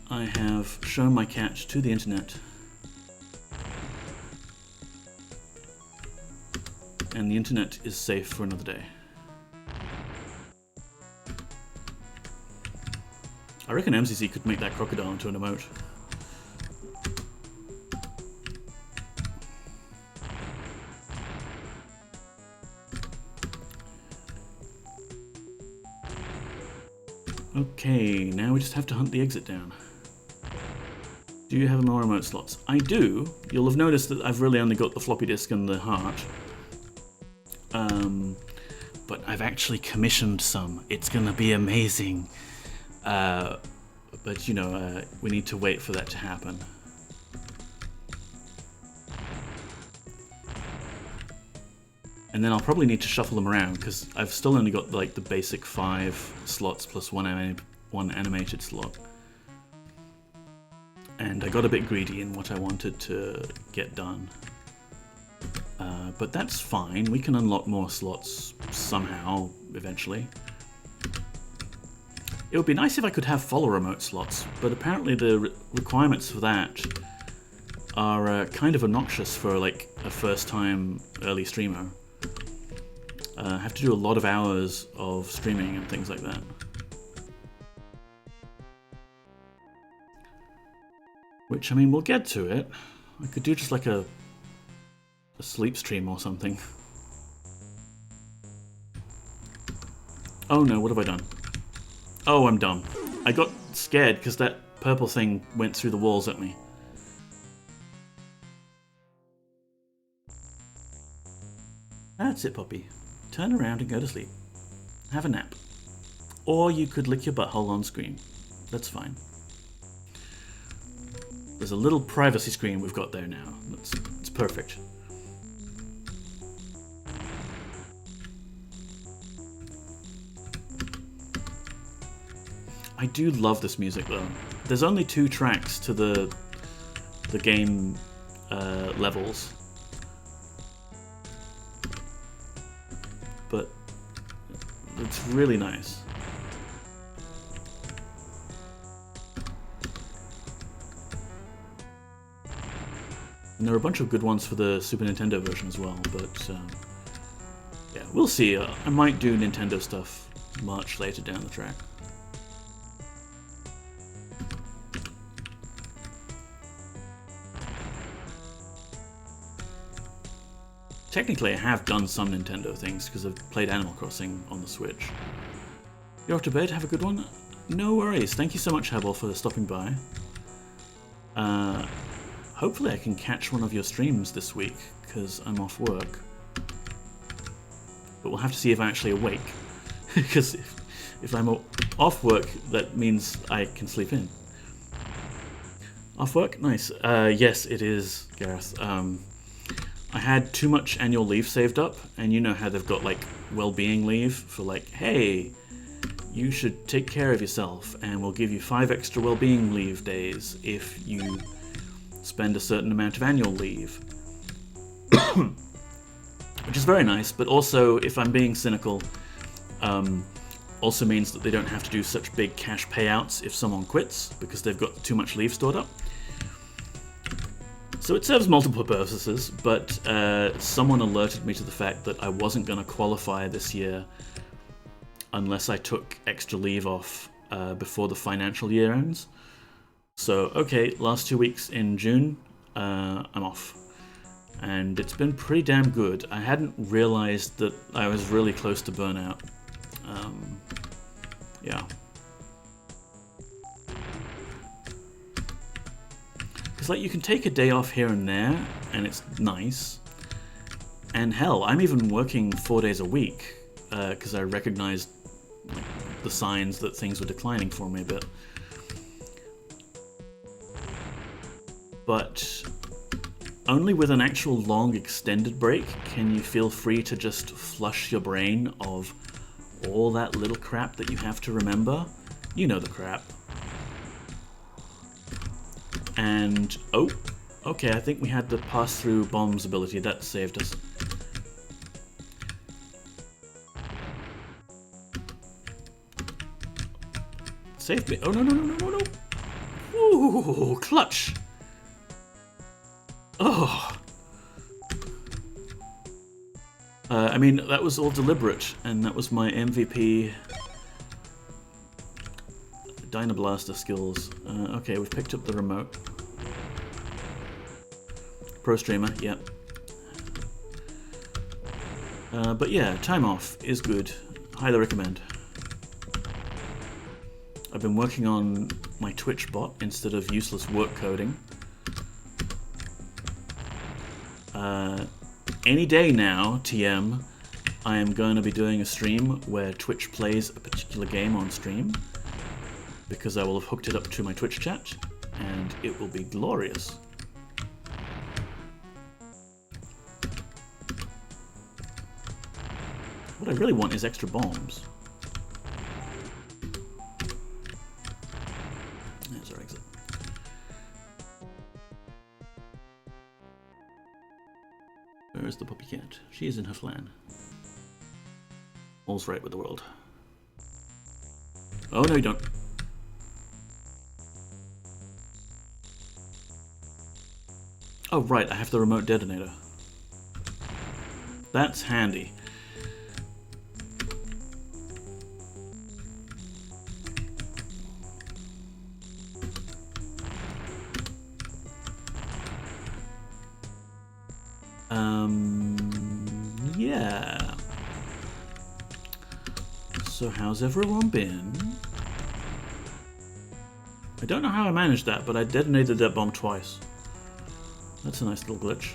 I have shown my cat to the internet. and the internet is safe for another day. I reckon MCC could make that crocodile into an emote. Okay, now we just have to hunt the exit down. Do you have more remote slots? I do. You'll have noticed that I've really only got the floppy disk and the heart. But I've actually commissioned some. It's gonna be amazing. But you know, we need to wait for that to happen. And then I'll probably need to shuffle them around because I've still only got like the basic 5 slots plus one animated slot. And I got a bit greedy in what I wanted to get done. But that's fine, we can unlock more slots somehow, eventually. It would be nice if I could have follow remote slots, but apparently the requirements for that are kind of obnoxious for like a first-time early streamer. I have to do a lot of hours of streaming and things like that. Which, I mean, we'll get to it. I could do just like a sleep stream or something. Oh no, what have I done? Oh, I'm dumb. I got scared because that purple thing went through the walls at me. That's it, Poppy. Turn around and go to sleep. Have a nap. Or you could lick your butthole on screen. That's fine. There's a little privacy screen we've got there now. It's perfect. I do love this music though. There's only 2 tracks to the game levels. But it's really nice. And there are a bunch of good ones for the Super Nintendo version as well, but yeah, we'll see. I might do Nintendo stuff much later down the track. Technically, I have done some Nintendo things because I've played Animal Crossing on the Switch. You're off to bed? Have a good one? No worries. Thank you so much, Habel, for stopping by. Hopefully I can catch one of your streams this week because I'm off work. But we'll have to see if I'm actually awake. Because if I'm off work, that means I can sleep in. Off work? Nice. Yes, it is, Gareth. I had too much annual leave saved up, and you know how they've got like well-being leave for like, hey, you should take care of yourself, and we'll give you 5 extra well-being leave days if you spend a certain amount of annual leave. Which is very nice, but also, if I'm being cynical, also means that they don't have to do such big cash payouts if someone quits, because they've got too much leave stored up. So it serves multiple purposes, but someone alerted me to the fact that I wasn't going to qualify this year unless I took extra leave off before the financial year ends. So, okay, last 2 weeks in June, I'm off. And it's been pretty damn good. I hadn't realized that I was really close to burnout. Yeah. Because like you can take a day off here and there, and it's nice. And hell, I'm even working 4 days a week, because I recognized like, the signs that things were declining for me a bit. But only with an actual long extended break can you feel free to just flush your brain of all that little crap that you have to remember. You know the crap. And, oh, okay, I think we had the pass-through bombs ability. That saved us. Saved me. Oh, no, no, no, no, no, no. Ooh, clutch. Oh. I mean, that was all deliberate, and that was my MVP Dyna Blaster skills. Okay, we've picked up the remote. Pro streamer, yep. But yeah, time off is good. Highly recommend. I've been working on my Twitch bot instead of useless work coding. Any day now, TM, I am going to be doing a stream where Twitch plays a particular game on stream, because I will have hooked it up to my Twitch chat, and it will be glorious. What I really want is extra bombs. There's our exit. Where is the puppy cat? She is in her flan. All's right with the world. Oh, no, you don't. Oh, right, I have the remote detonator. That's handy. Yeah. So how's everyone been? I don't know how I managed that, but I detonated that bomb twice. That's a nice little glitch.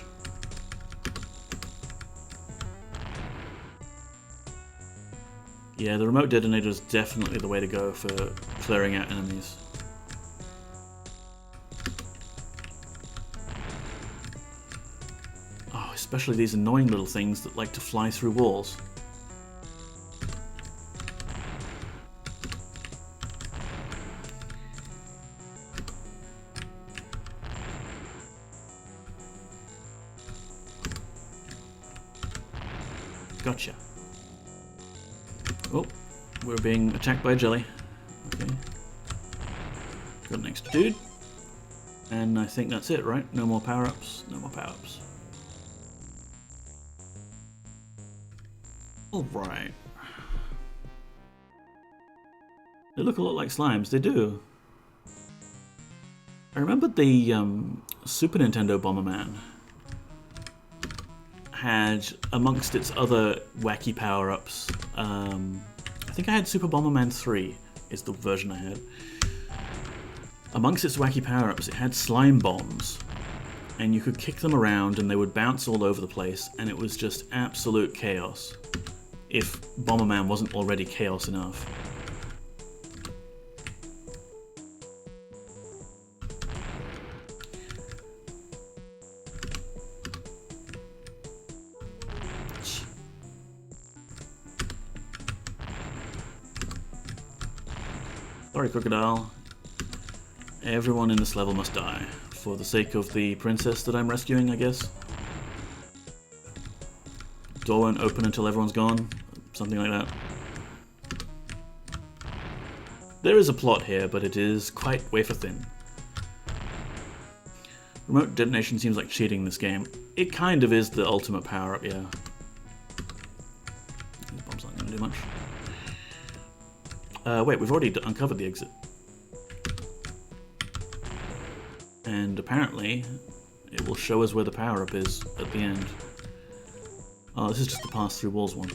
Yeah, the remote detonator is definitely the way to go for clearing out enemies. Oh, especially these annoying little things that like to fly through walls. Gotcha. Oh, we're being attacked by a jelly. Okay. Got an extra dude. And I think that's it, right? No more power-ups. No more power-ups. Alright. They look a lot like slimes. They do. I remember the Super Nintendo Bomberman had, amongst its other wacky power-ups, I think I had Super Bomberman 3 is the version I had. Amongst its wacky power-ups, it had slime bombs, and you could kick them around and they would bounce all over the place, and it was just absolute chaos, if Bomberman wasn't already chaos enough. Sorry, Crocodile. Everyone in this level must die, for the sake of the princess that I'm rescuing, I guess. Door won't open until everyone's gone, something like that. There is a plot here, but it is quite wafer thin. Remote detonation seems like cheating in this game. It kind of is the ultimate power-up, yeah. These bombs aren't going to do much. Wait, we've already uncovered the exit. And apparently, it will show us where the power-up is at the end. Oh, this is just the pass-through walls one.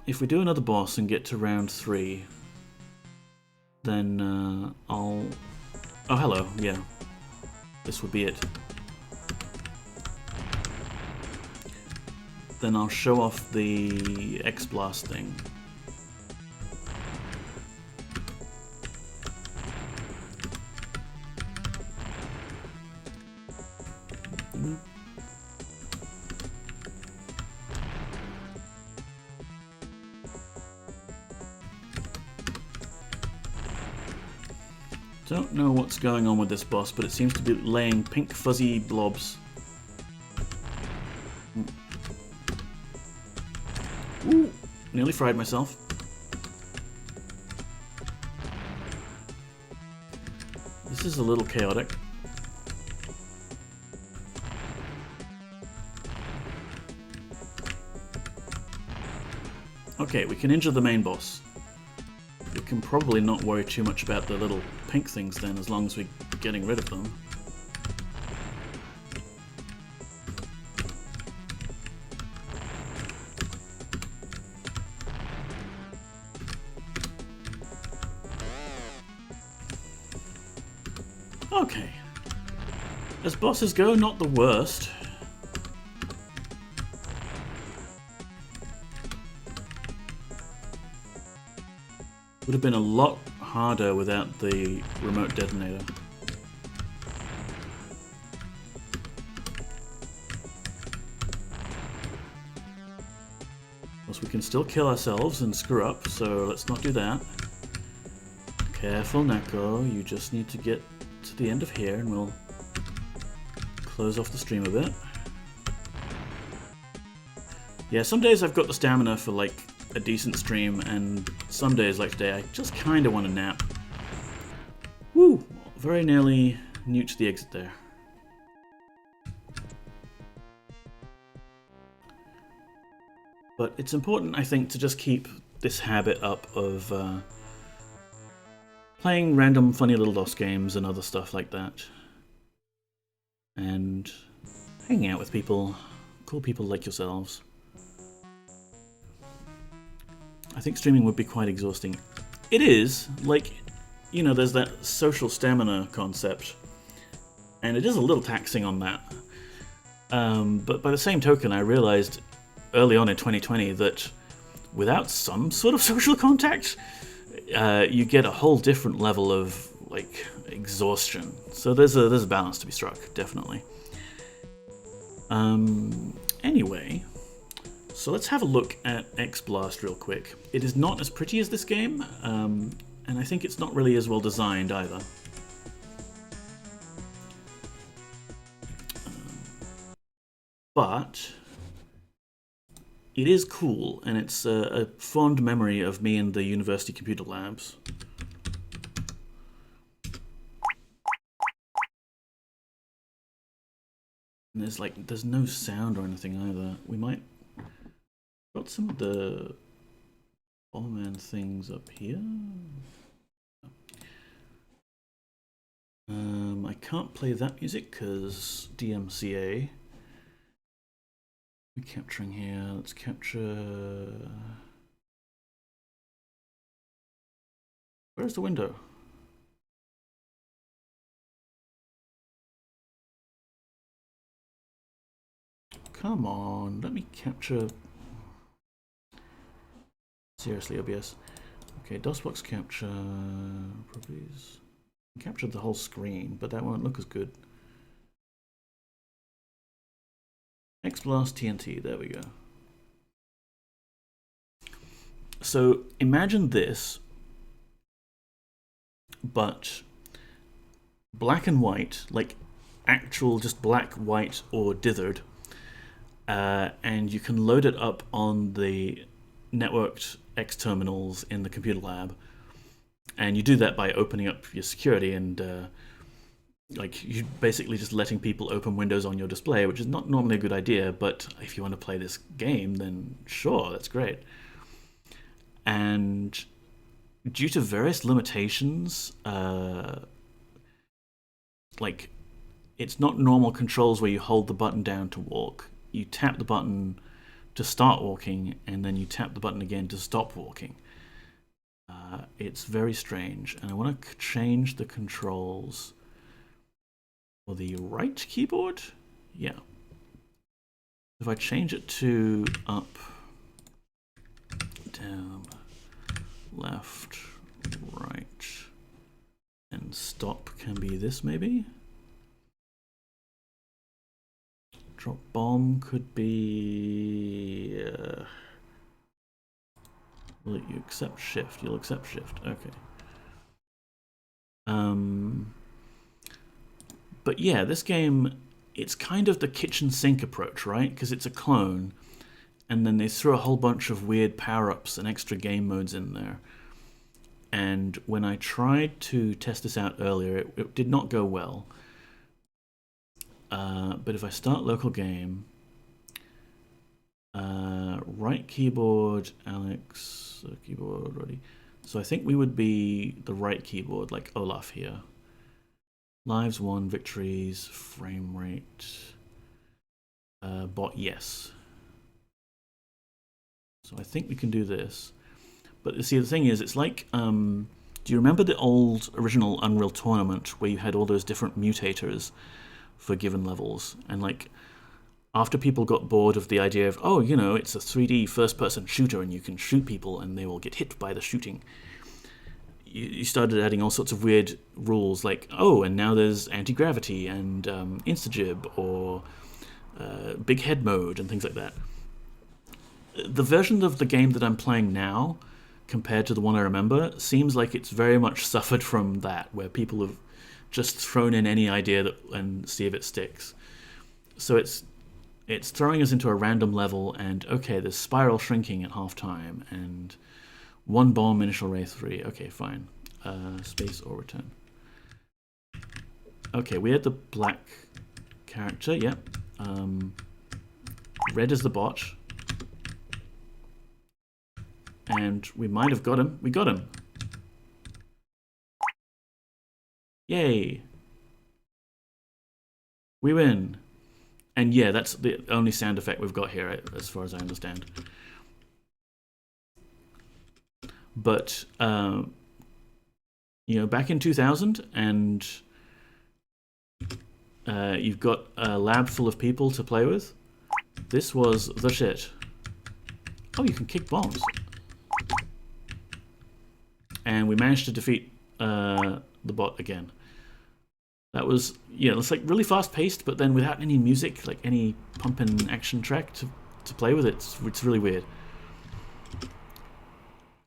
If we do another boss and get to round 3, then I'll... Oh, hello, yeah. This would be it. Then I'll show off the X-Blast thing. Don't know what's going on with this boss, but it seems to be laying pink fuzzy blobs. Ooh, nearly fried myself. This This is a little chaotic. Okay, we can injure the main boss. We can probably not worry too much about the little pink things then, as long as we're getting rid of them. Okay. As bosses go, not the worst. Would have been a lot harder without the remote detonator. Of course, we can still kill ourselves and screw up, so let's not do that. Careful, Neko, you just need to get to the end of here and we'll close off the stream a bit. Yeah, some days I've got the stamina for like a decent stream, and some days like today I just kind of want to nap. Woo! Very nearly nuked the exit there. But it's important, I think, to just keep this habit up of playing random funny little DOS games and other stuff like that. And hanging out with people, cool people like yourselves. I think streaming would be quite exhausting. It is, like, you know, there's that social stamina concept, and it is a little taxing on that. But by the same token, I realized early on in 2020 that without some sort of social contact, you get a whole different level of, like, exhaustion. So there's a balance to be struck, definitely. Anyway... So let's have a look at X-Blast real quick. It is not as pretty as this game, and I think it's not really as well designed either. But it is cool, and it's a fond memory of me in the university computer labs. And there's no sound or anything either. We might... Got some of the Ballman things up here. I can't play that music because DMCA. We're capturing here. Let's capture. Where's the window? Come on, let me capture. Seriously, OBS. Okay, DOSBox capture properties. Captured the whole screen, but that won't look as good. X-Blast TNT, there we go. So imagine this, but black and white, like actual just black, white, or dithered, and you can load it up on the networked X terminals in the computer lab, and you do that by opening up your security and like you basically just letting people open windows on your display, which is not normally a good idea, but if you want to play this game, then sure, that's great. And due to various limitations, like it's not normal controls where you hold the button down to walk. You tap the button to start walking, and then you tap the button again to stop walking. It's very strange, and I want to change the controls for the right keyboard. Yeah. If I change it to up, down, left, right, and stop can be this maybe. Drop bomb could be... will you accept shift? You'll accept shift. Okay. But yeah, this game, it's kind of the kitchen sink approach, right? Because it's a clone, and then they throw a whole bunch of weird power-ups and extra game modes in there. And when I tried to test this out earlier, it did not go well. But if I start local game, right keyboard, Alex, keyboard ready. So I think we would be the right keyboard, like Olaf here. Lives won, victories, frame rate, bot yes. So I think we can do this. But see, the thing is, it's like, do you remember the old original Unreal Tournament where you had all those different mutators for given levels? And like, after people got bored of the idea of, oh, you know, it's a 3D first-person shooter and you can shoot people and they will get hit by the shooting, you started adding all sorts of weird rules like, oh, and now there's anti-gravity and instagib or big head mode and things like that. The version of the game that I'm playing now, compared to the one I remember, seems like it's very much suffered from that, where people have just thrown in any idea and see if it sticks. So it's throwing us into a random level, and okay, there's spiral shrinking at halftime, and one bomb initial ray 3. Okay, fine. Space or return. Okay, we had the black character. Yep. Red is the bot. And we might have got him. We got him. Yay. We win. And yeah, that's the only sound effect we've got here, as far as I understand. But, you know, back in 2000, and you've got a lab full of people to play with, this was the shit. Oh, you can kick bombs. And we managed to defeat the bot again. That was, yeah, it's like really fast paced, but then without any music, like any pumping action track to play with. It's really weird.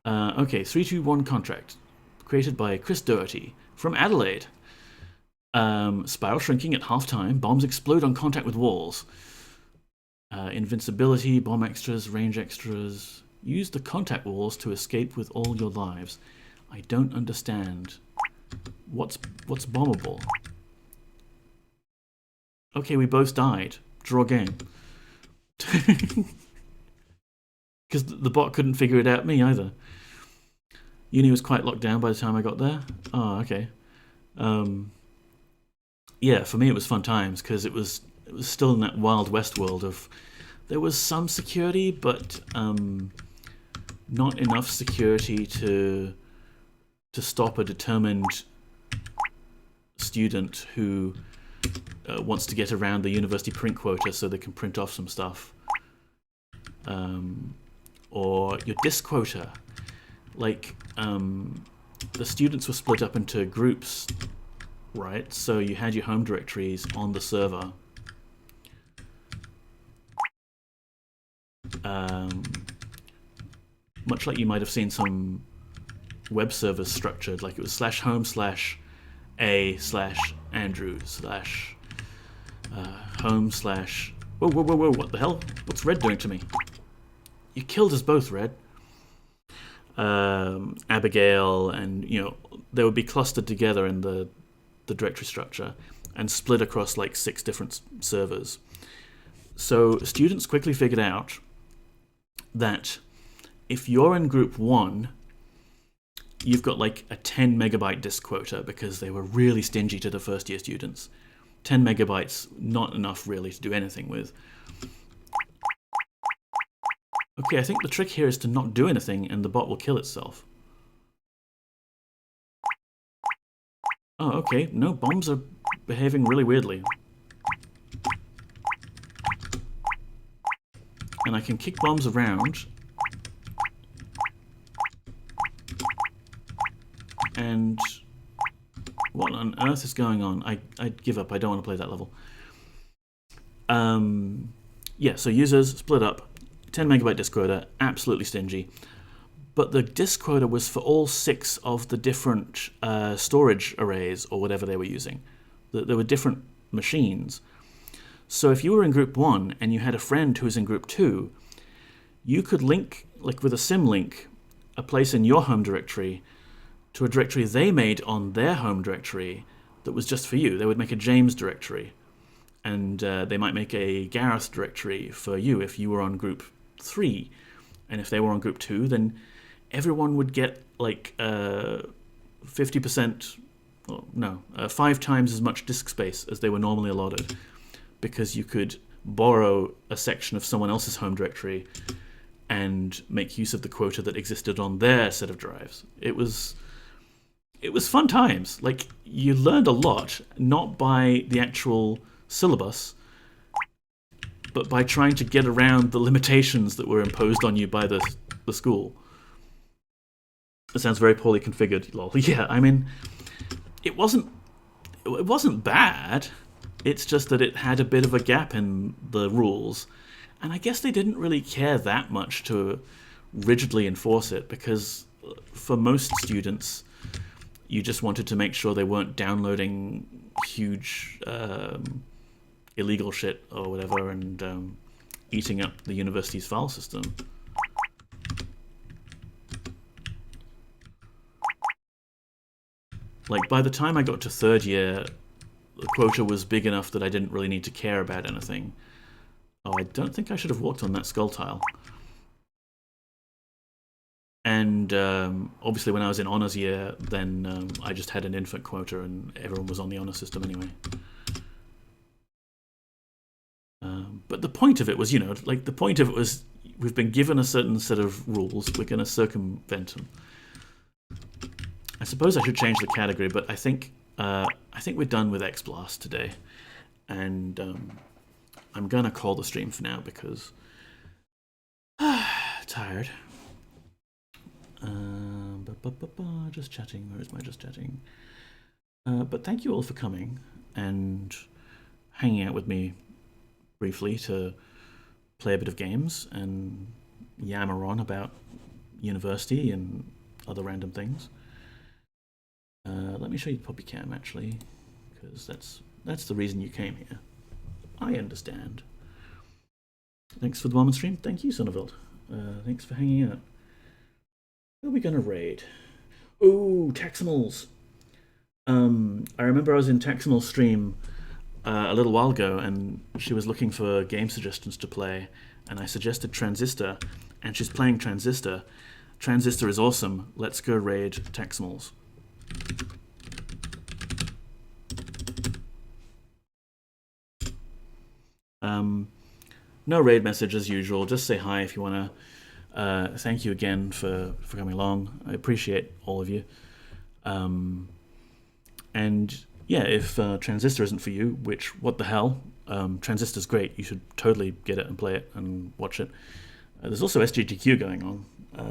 Okay, 321 contract, created by Chris Doherty from Adelaide. Spiral shrinking at halftime. Bombs explode on contact with walls. Invincibility, bomb extras, range extras. Use the contact walls to escape with all your lives. I don't understand. What's bombable? Okay, we both died. Draw game. Because the bot couldn't figure it out, me either. Uni was quite locked down by the time I got there. Oh, okay. Yeah, for me it was fun times, because it was still in that Wild West world of, there was some security, but not enough security to stop a determined student who wants to get around the university print quota so they can print off some stuff. Or your disk quota. Like, the students were split up into groups, right? So you had your home directories on the server. Much like you might have seen some web servers structured, like it was /home/a/Andrew/ home/ whoa, what the hell? What's Red doing to me? You killed us both, Red. Abigail, and you know, they would be clustered together in the directory structure and split across like 6 different servers. So students quickly figured out that if you're in group 1, you've got like a 10 megabyte disk quota, because they were really stingy to the first year students. 10 megabytes, not enough really to do anything with. Okay, I think the trick here is to not do anything and the bot will kill itself. Oh, okay, no, bombs are behaving really weirdly. And I can kick bombs around. And what on earth is going on? I'd give up. I don't want to play that level. Yeah, so users split up. 10 megabyte disk quota, absolutely stingy. But the disk quota was for all 6 of the different storage arrays or whatever they were using. There were different machines. So if you were in group 1 and you had a friend who was in group 2, you could link, like with a symlink, a place in your home directory to a directory they made on their home directory that was just for you. They would make a James directory, and they might make a Gareth directory for you if you were on group 3. And if they were on group 2, then everyone would get like 50%, 5 times as much disk space as they were normally allotted, because you could borrow a section of someone else's home directory and make use of the quota that existed on their set of drives. It was fun times. Like, you learned a lot, not by the actual syllabus, but by trying to get around the limitations that were imposed on you by the school. It sounds very poorly configured, lol. Yeah, I mean, it wasn't bad. It's just that it had a bit of a gap in the rules, and I guess they didn't really care that much to rigidly enforce it, because for most students, you just wanted to make sure they weren't downloading huge illegal shit or whatever and eating up the university's file system. Like, by the time I got to 3rd year, the quota was big enough that I didn't really need to care about anything. Oh, I don't think I should have walked on that skull tile. And obviously when I was in honours year, then I just had an infant quota and everyone was on the honour system anyway. But the point of it was, we've been given a certain set of rules, we're going to circumvent them. I suppose I should change the category, but I think we're done with X-Blast today. And I'm going to call the stream for now because tired. Just chatting. Where is my just chatting? But thank you all for coming and hanging out with me briefly to play a bit of games and yammer on about university and other random things. Let me show you the PuppyCam actually, because that's the reason you came here. I understand. Thanks for the moment stream. Thank you, Sonnevild. Thanks for hanging out. Who are we gonna raid? Ooh, Taximals. I remember I was in Taximal's stream a little while ago, and she was looking for game suggestions to play, and I suggested Transistor, and she's playing Transistor. Transistor is awesome. Let's go raid Taximals. No raid message as usual. Just say hi if you wanna. Thank you again for coming along. I appreciate all of you. And yeah, if Transistor isn't for you, which, what the hell, Transistor's great. You should totally get it and play it and watch it. There's also SGTQ going on.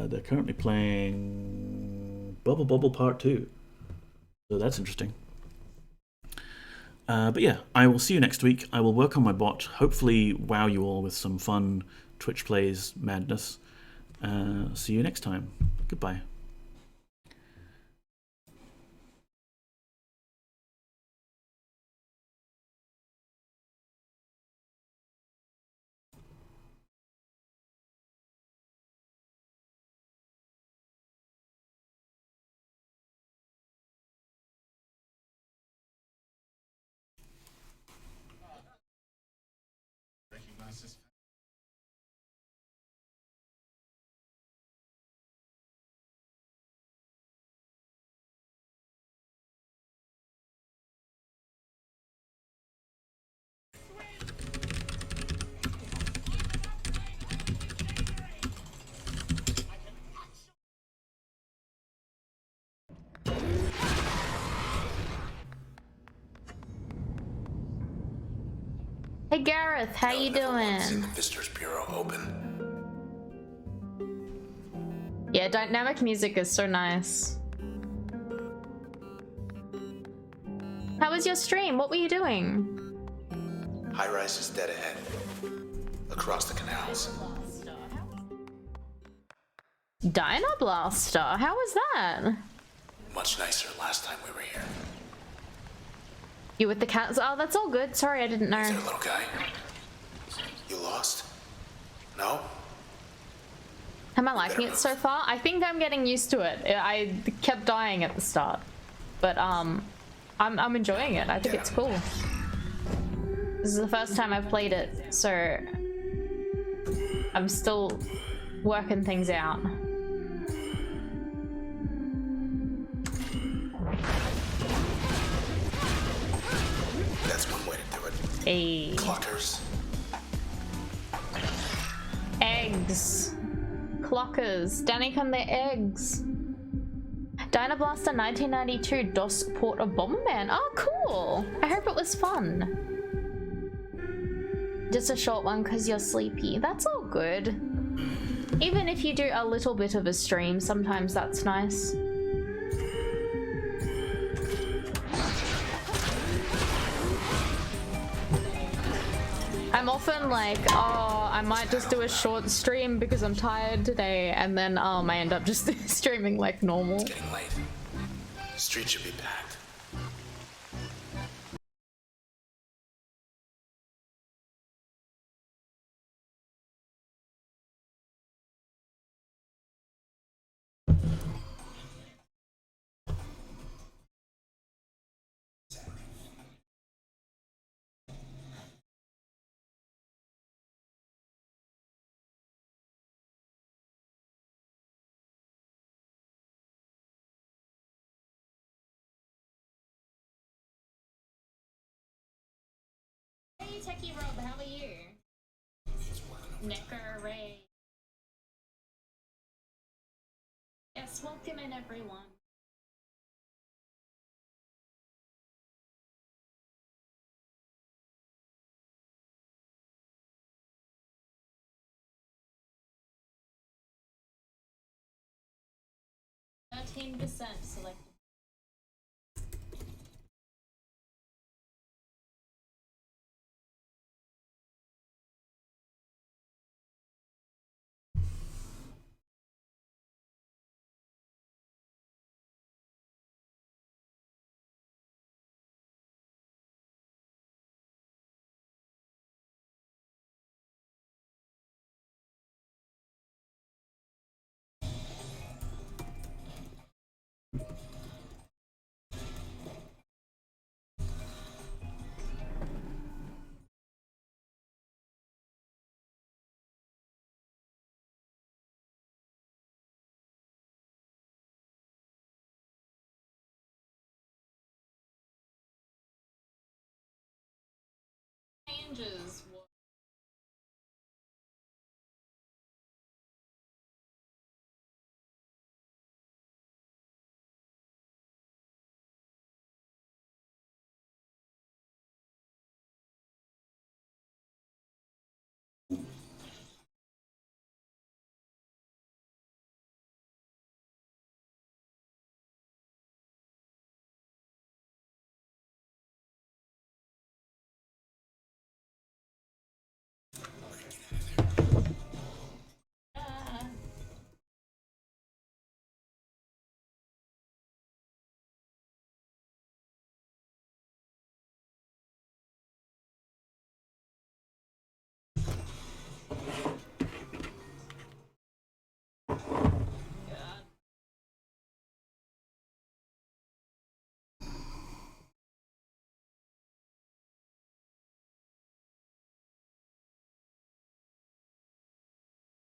They're currently playing Bubble Bobble Part 2. So that's interesting. But yeah, I will see you next week. I will work on my bot, hopefully wow you all with some fun Twitch plays madness. See you next time. Goodbye.
Hey Gareth, how you doing?
The Visitors Bureau open.
Yeah, dynamic music is so nice. How was your stream? What were you doing?
High rise is dead ahead. Across the canals.
Dyna Blaster? How was that?
Much nicer last time we were here.
You with the cats? Oh, that's all good. Sorry, I didn't know.
Is there, little guy? You lost? No?
Am I liking it so far? I think I'm getting used to it. I kept dying at the start, but I'm enjoying it. I think it's cool. This is the first time I've played it, so I'm still working things out.
That's one way to do it.
Hey.
Clockers.
Eggs. Clockers. Danny, come their eggs. Dyna Blaster 1992 DOS port of Bomberman. Oh, cool. I hope it was fun. Just a short one because you're sleepy. That's all good. Even if you do a little bit of a stream, sometimes that's nice. I'm often like, oh, I might just do a short stream because I'm tired today, and then I end up just streaming like normal.
It's getting late. The street should be packed.
Hey, Techie Rob, how are you? Necker Ray. Yes, welcome in everyone. %13% selected. Changes.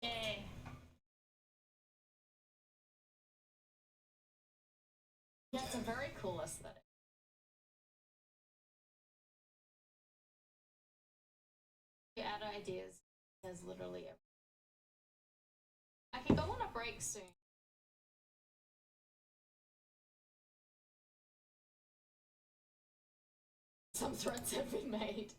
Yay. Yeah, it's a very cool aesthetic. You add ideas. There's literally everything. I can go on a break soon. Some threats have been made.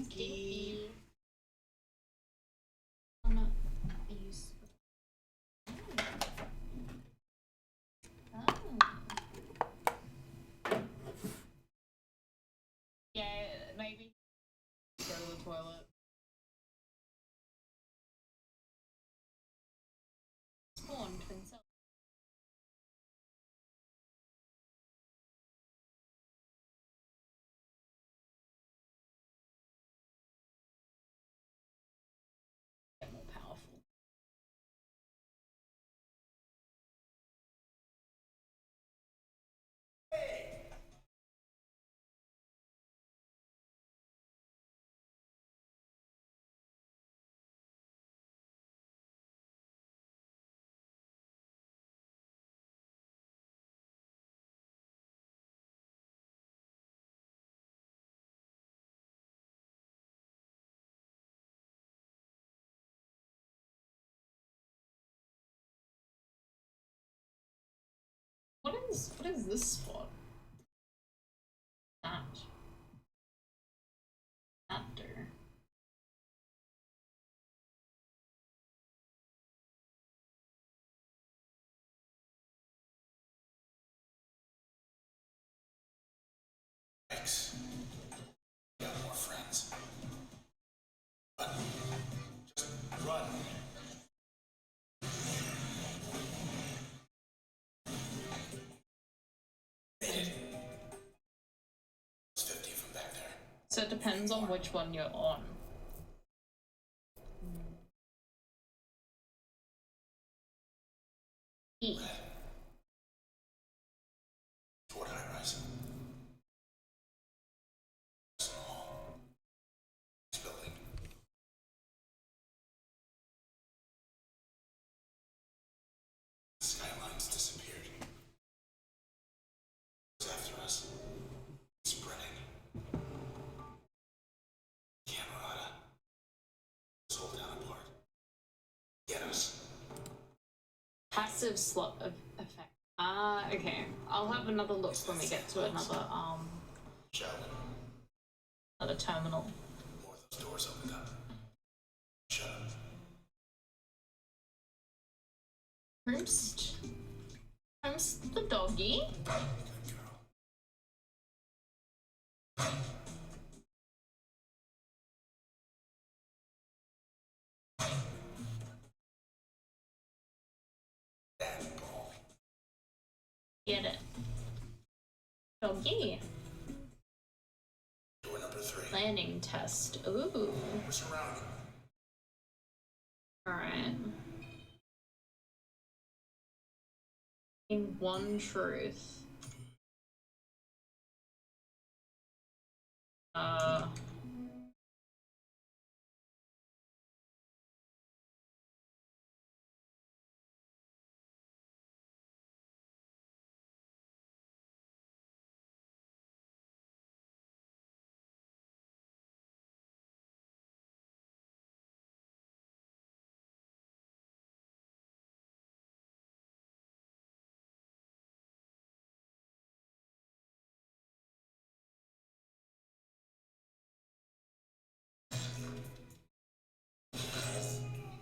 Ski. I'm not used. Oh. Yeah, maybe go to the toilet. is this spot? That. After.
Thanks. Got more friends. Run. Just run. Made it. It's 50 from back there.
So it depends on which one you're on. E.
Toward high rise. Small. This building. The skyline's disappeared. It's after us. It's spreading. Camerata. This whole town apart. Get us.
Passive slot of effect. Ah, okay. I'll have another look when we get to another
Shall we?
another terminal.
More of those doors opened up. Shut up.
First the doggy.
Good girl. That ball.
Get it. Doggy.
Door number 3.
Landing test. Ooh.
We're surrounded.
Alright. In one truth.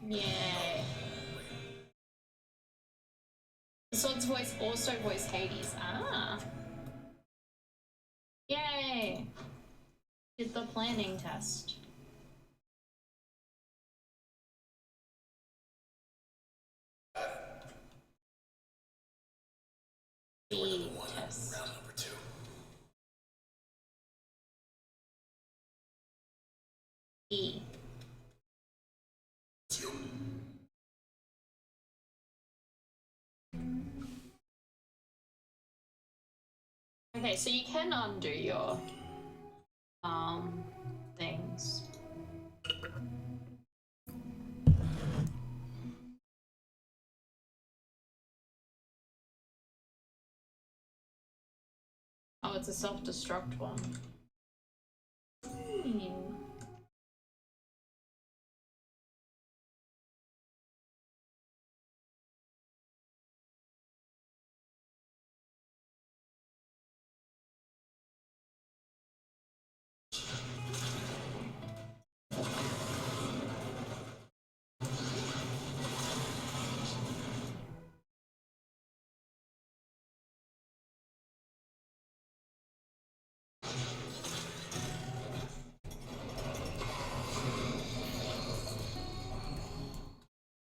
Yay. This one's voice also voiced Hades. Ah. Yay. Did the planning test. Speed test.
Round number 2.
E.
It's you.
Okay, so you can undo your things. Oh, it's a self-destruct one.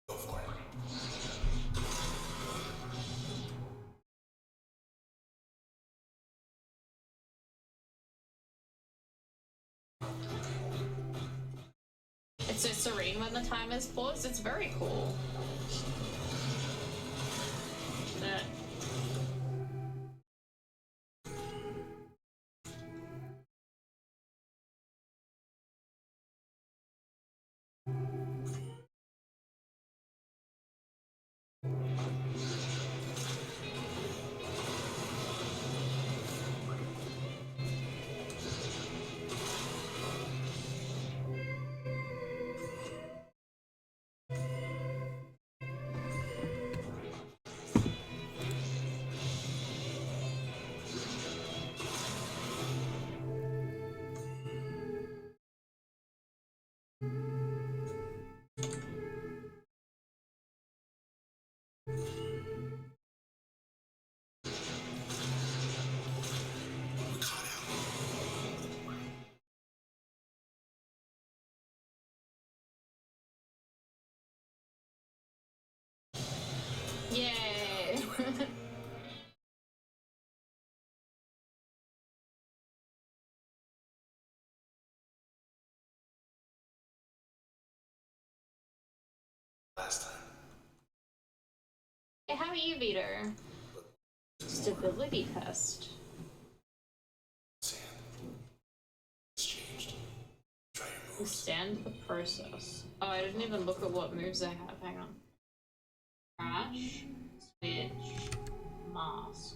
Go for it.
It's so serene when the time is paused. It's very cool. That
last time.
Hey, how are you, Vito? Stability test.
Sand. It's changed. Try your moves.
Withstand the process. Oh, I didn't even look at what moves I have. Hang on. Crash, switch, mask.